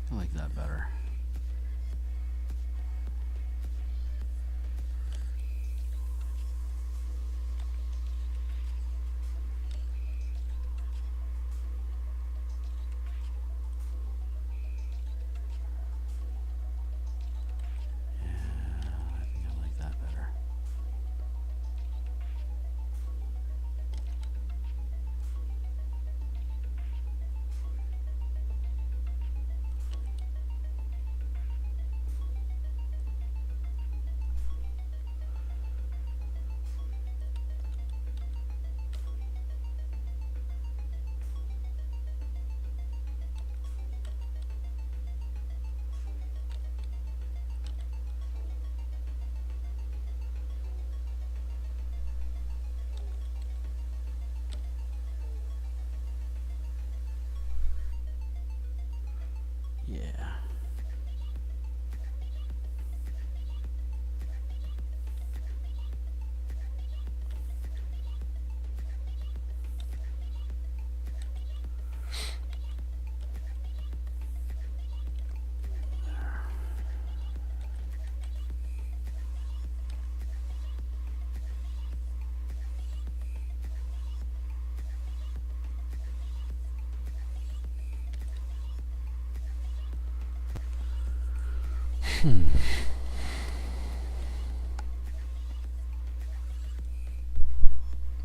I like that better. I think I like that better. Yeah.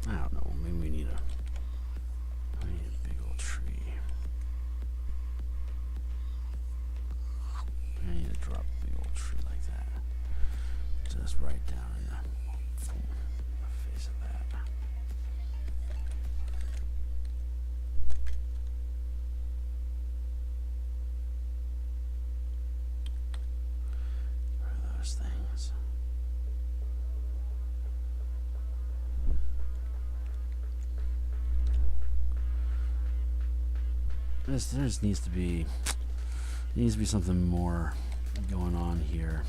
I don't know. Maybe we need a big old tree. I need to drop a big old tree like that. Just right down in the face of that. Get rid of those things. There just needs to be something more going on here.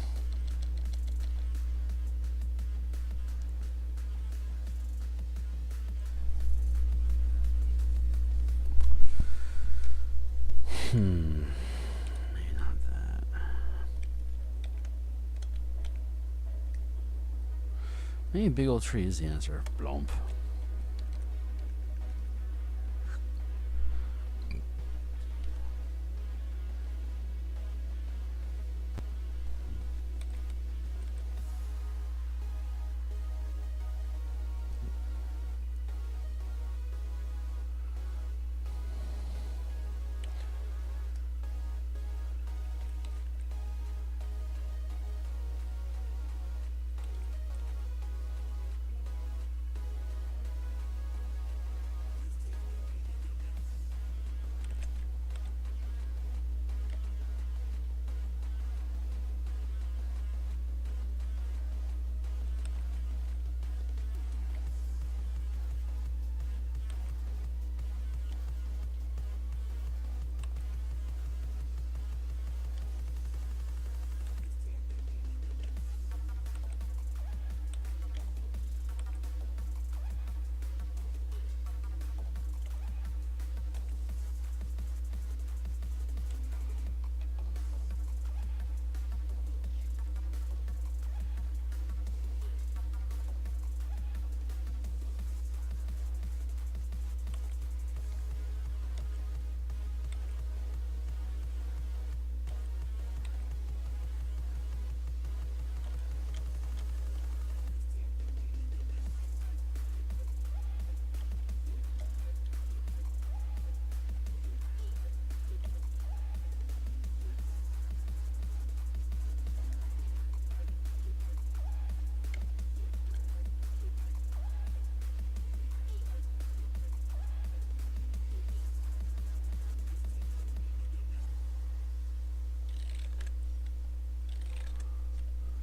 Maybe not that. Maybe a big old tree is the answer. Blomp.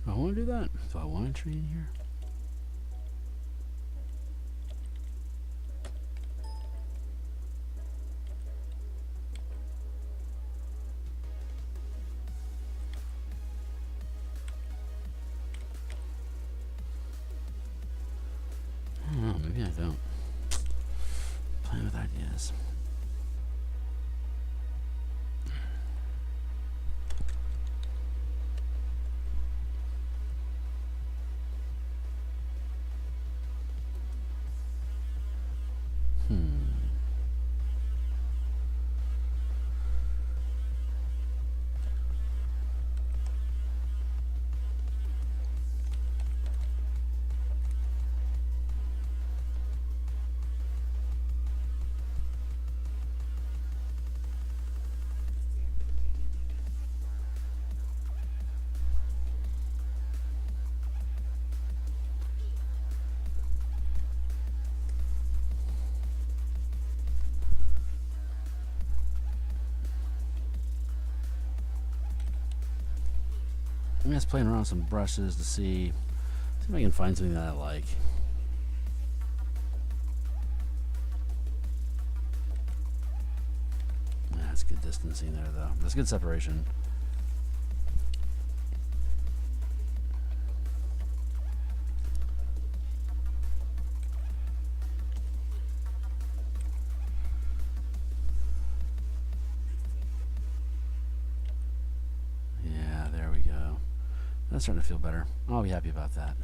Do I want to do that? Do I want a tree in here? I don't know. Maybe I don't. Playing with ideas. I'm just playing around with some brushes to see if I can find something that I like. That's good distancing there, though. That's good separation. Yeah, there we go. That's starting to feel better. I'll be happy about that.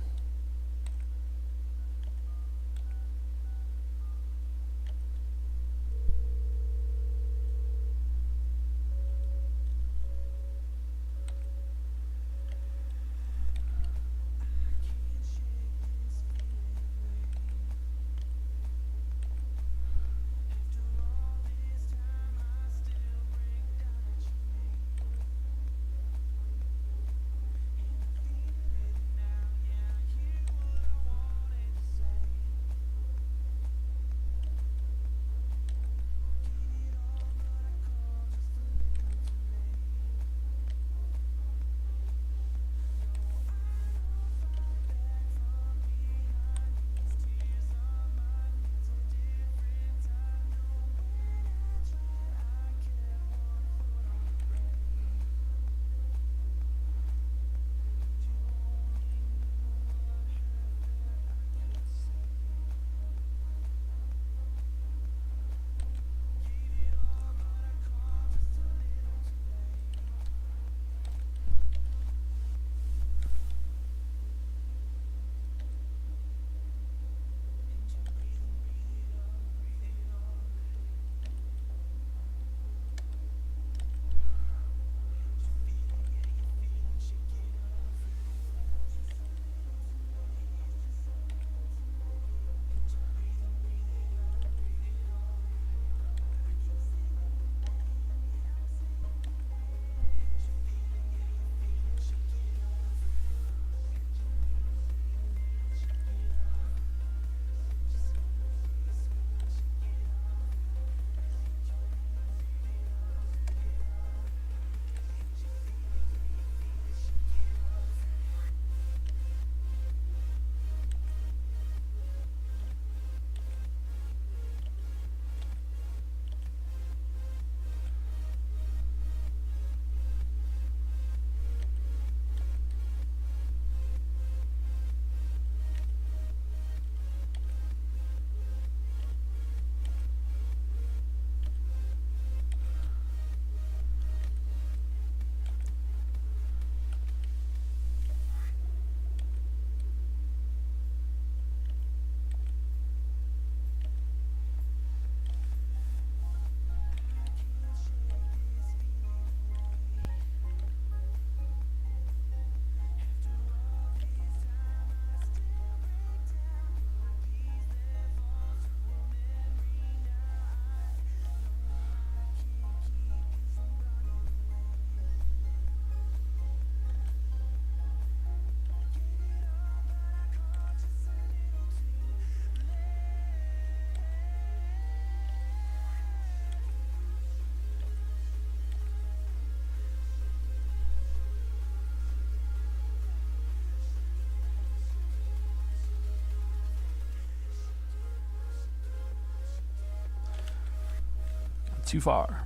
Too far.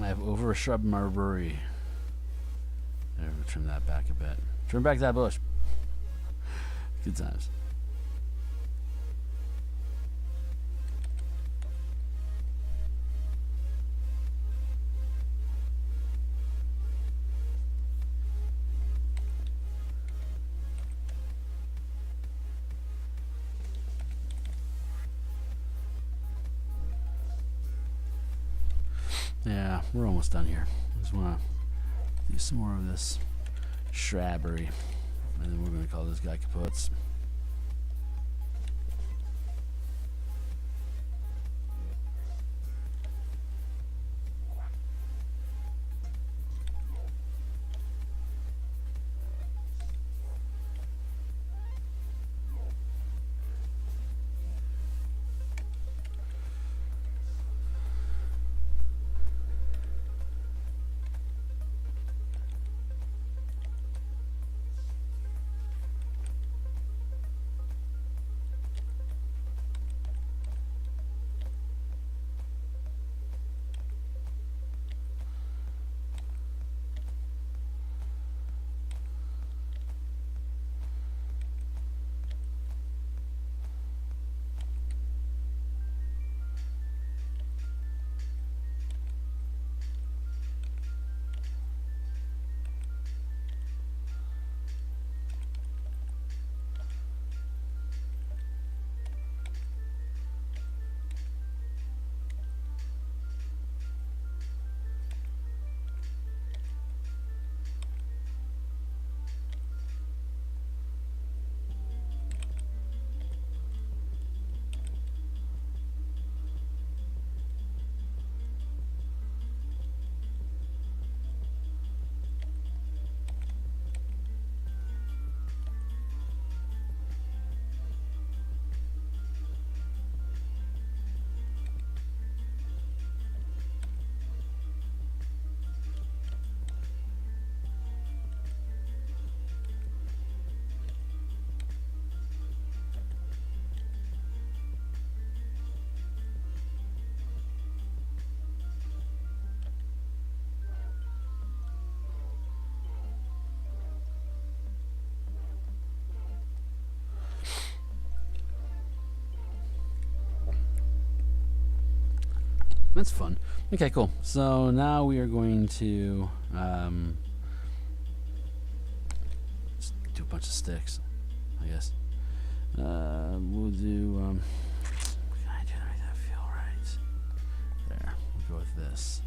I have over a shrub marbury. There, we'll trim that back a bit. Trim back that bush. Good times. Yeah, we're almost done here. Just want to do some more of this shrubbery, and then we're going to call this guy kaputs. That's fun. Okay, cool. So now we are going to just do a bunch of sticks, I guess. We'll do. Can I do that feel right? There. We'll go with this.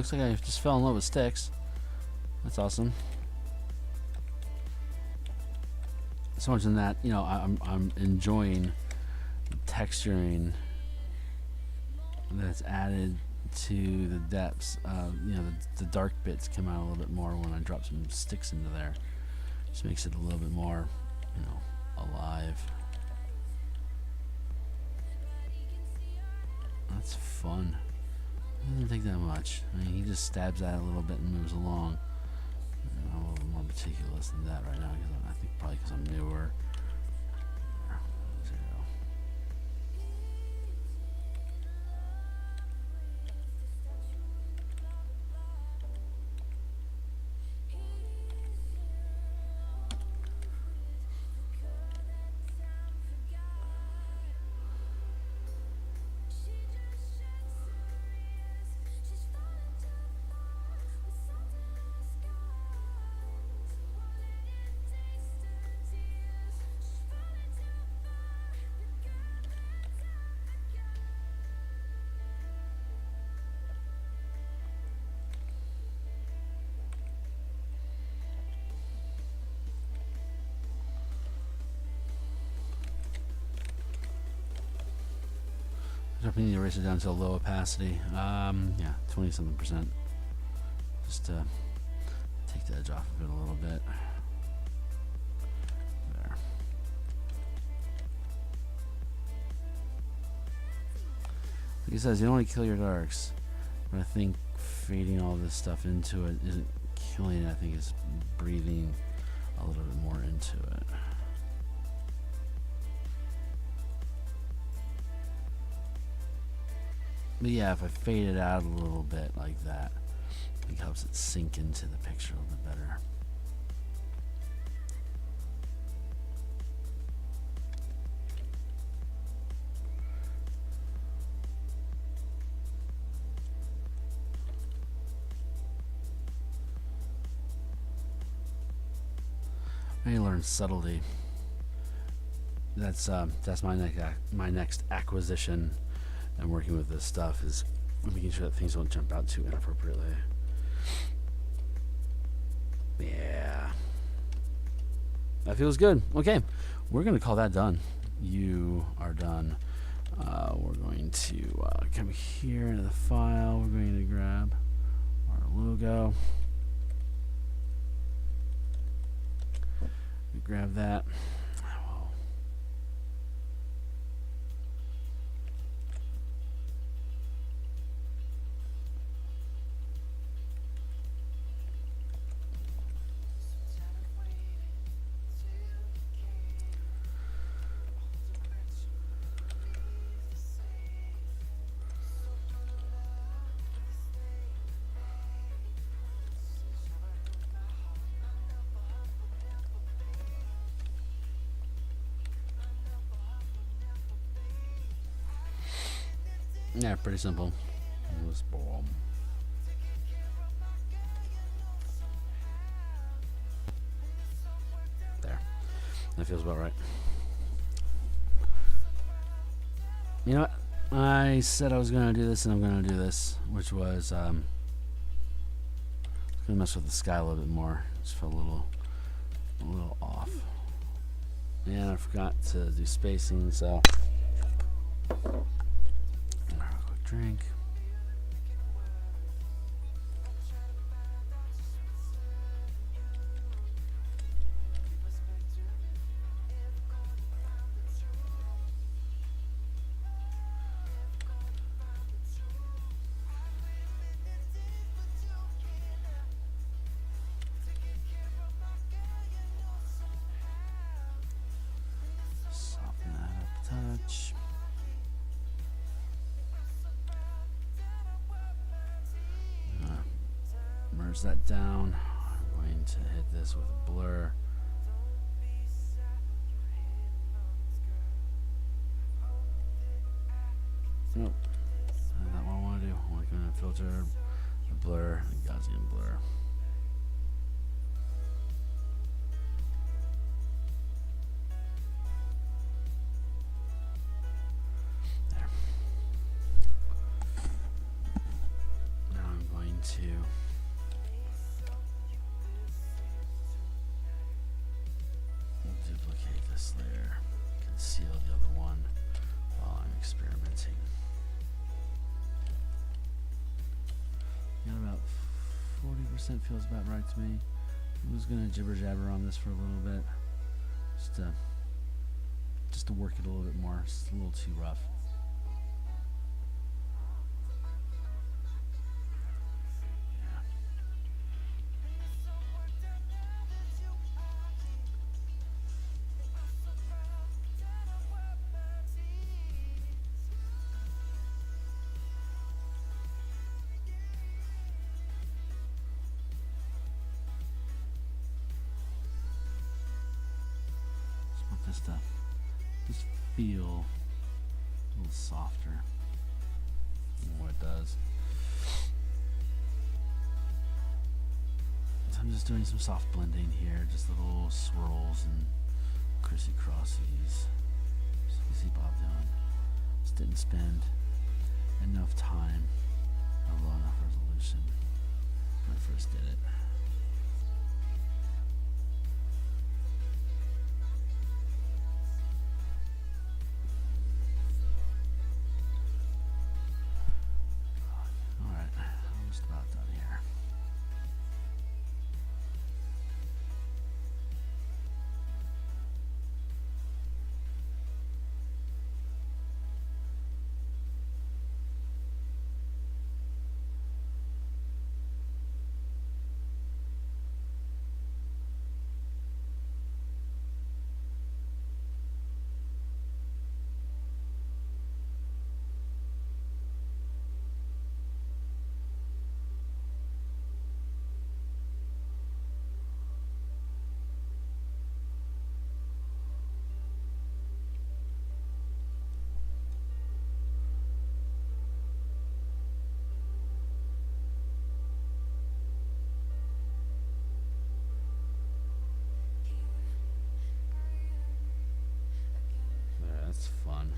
looks like I just fell in love with sticks. That's awesome. So much in that, you know, I'm enjoying the texturing that's added to the depths. You know, the dark bits come out a little bit more when I drop some sticks into there. Just makes it a little bit more, you know, alive. That's fun. It doesn't take that much. I mean, he just stabs at it a little bit and moves along. I'm a little more meticulous than that right now, because I think probably because I'm newer. Dropping the eraser down to a low opacity. Yeah, 20-something%. Just take the edge off of it a little bit. There. Like he says, you don't want to kill your darks, but I think fading all this stuff into it isn't killing it. I think it's breathing a little bit more into it. But yeah, if I fade it out a little bit like that, I think it helps it sink into the picture a little bit better. I need to learn subtlety. That's my next acquisition. And working with this stuff is making sure that things don't jump out too inappropriately. Yeah. That feels good. Okay. We're going to call that done. You are done. We're going to come here into the file. We're going to grab our logo. We grab that. Yeah, pretty simple. Boom. There. That feels about right. You know what? I said I was going to do this, and I'm going to do this, which was going to mess with the sky a little bit more. Just felt a little off. And I forgot to do spacing, so drink. Soften that up a touch. Merge that down. I'm going to hit this with a blur. Nope. That's not what I want to do. I want to come in and filter the blur, the Gaussian blur. There. Now I'm going to 50% feels about right to me. I'm just gonna jibber jabber on this for a little bit, just to work it a little bit more. It's a little too rough. Just to just feel a little softer than what it does. So I'm just doing some soft blending here, just little swirls and crissy crossies. So you see Bob doing. Just didn't spend enough time or low enough resolution when I first did it. About done here. That's fun.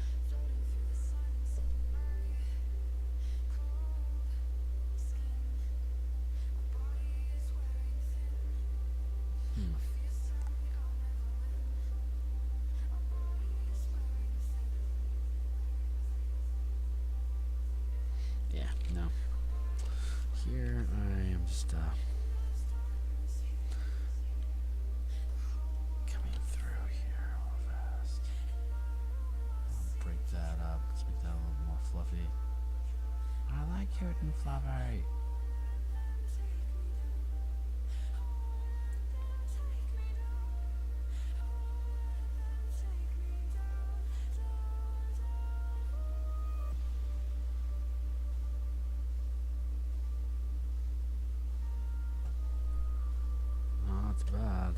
Yeah, no. Here I am just coming through here real fast. I'll break that up. Let's make that a little more fluffy. I like it and fluffy. Not bad.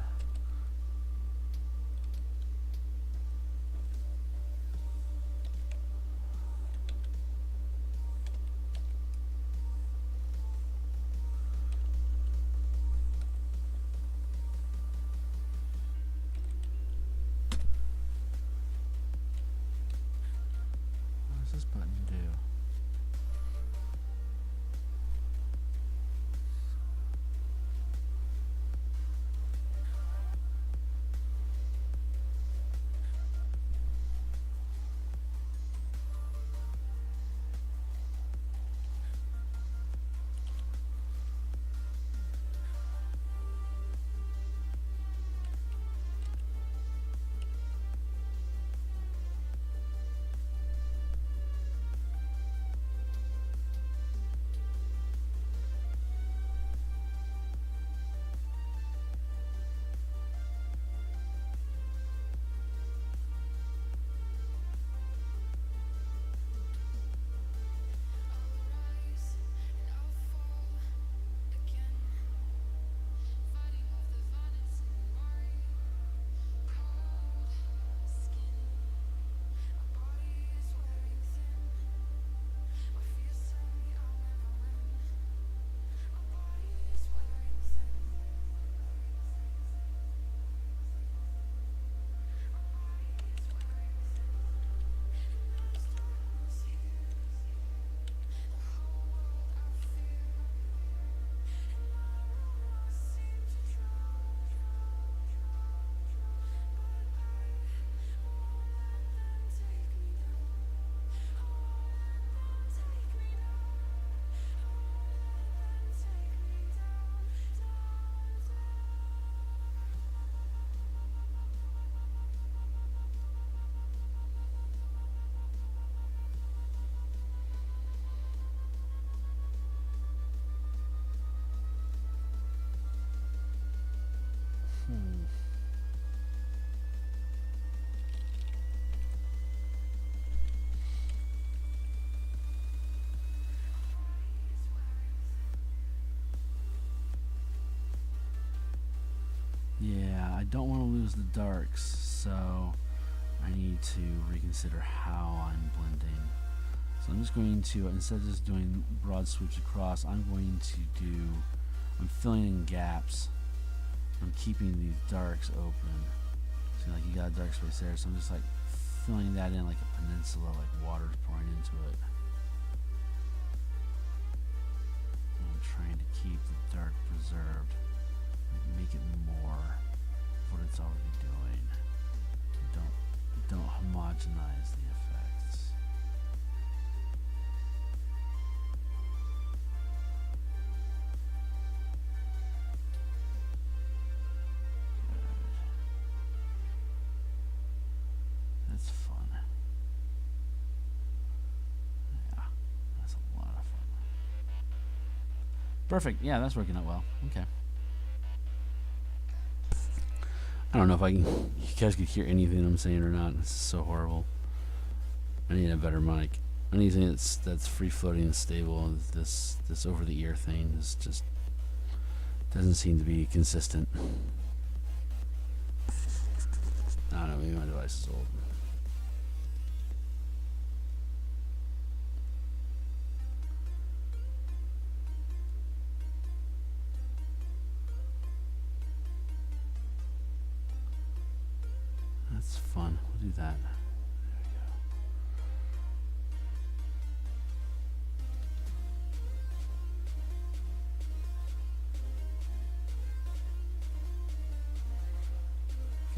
lose the darks, so I need to reconsider how I'm blending. So I'm just going to, instead of just doing broad sweeps across, I'm filling in gaps. I'm keeping these darks open. See, like you got a dark space there, so I'm just like filling that in like a peninsula, like water's pouring into it. And I'm trying to keep the dark preserved, like make it more of what it's already doing. Don't homogenize the effects. That's fun. Yeah, that's a lot of fun. Perfect. Yeah, that's working out well. Okay. I don't know if you guys could hear anything I'm saying or not. This is so horrible. I need a better mic. Anything that's free floating and stable. This over the ear thing is just doesn't seem to be consistent. I don't know. Maybe my device is old. That's fun. We'll do that. There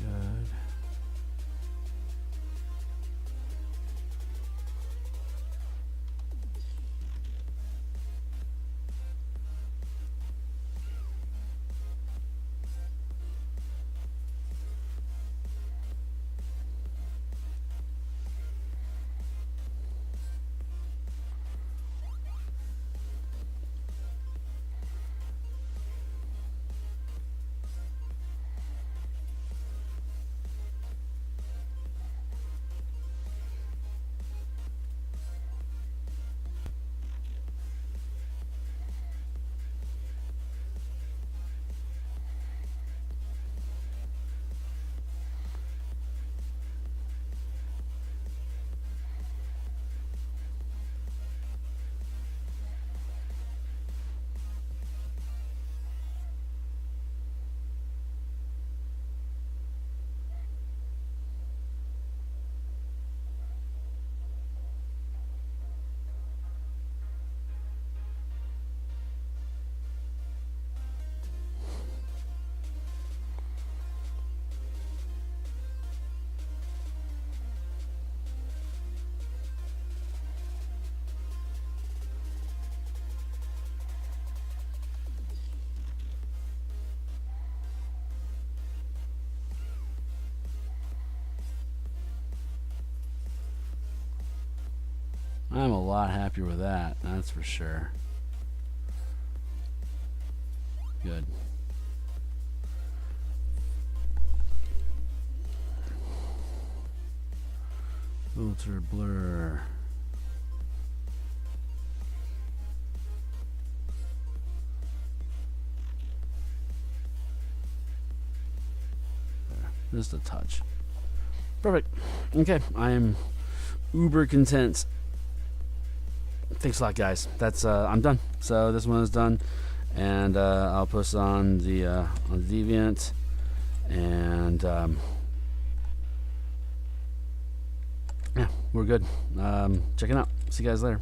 we go. Good. I'm a lot happier with that, that's for sure. Good. Filter blur. There, just a touch. Perfect. Okay, I am uber content. Thanks a lot, guys. That's I'm done. So this one is done, and I'll post it on the Deviant, and yeah, we're good. Check it out. See you guys later.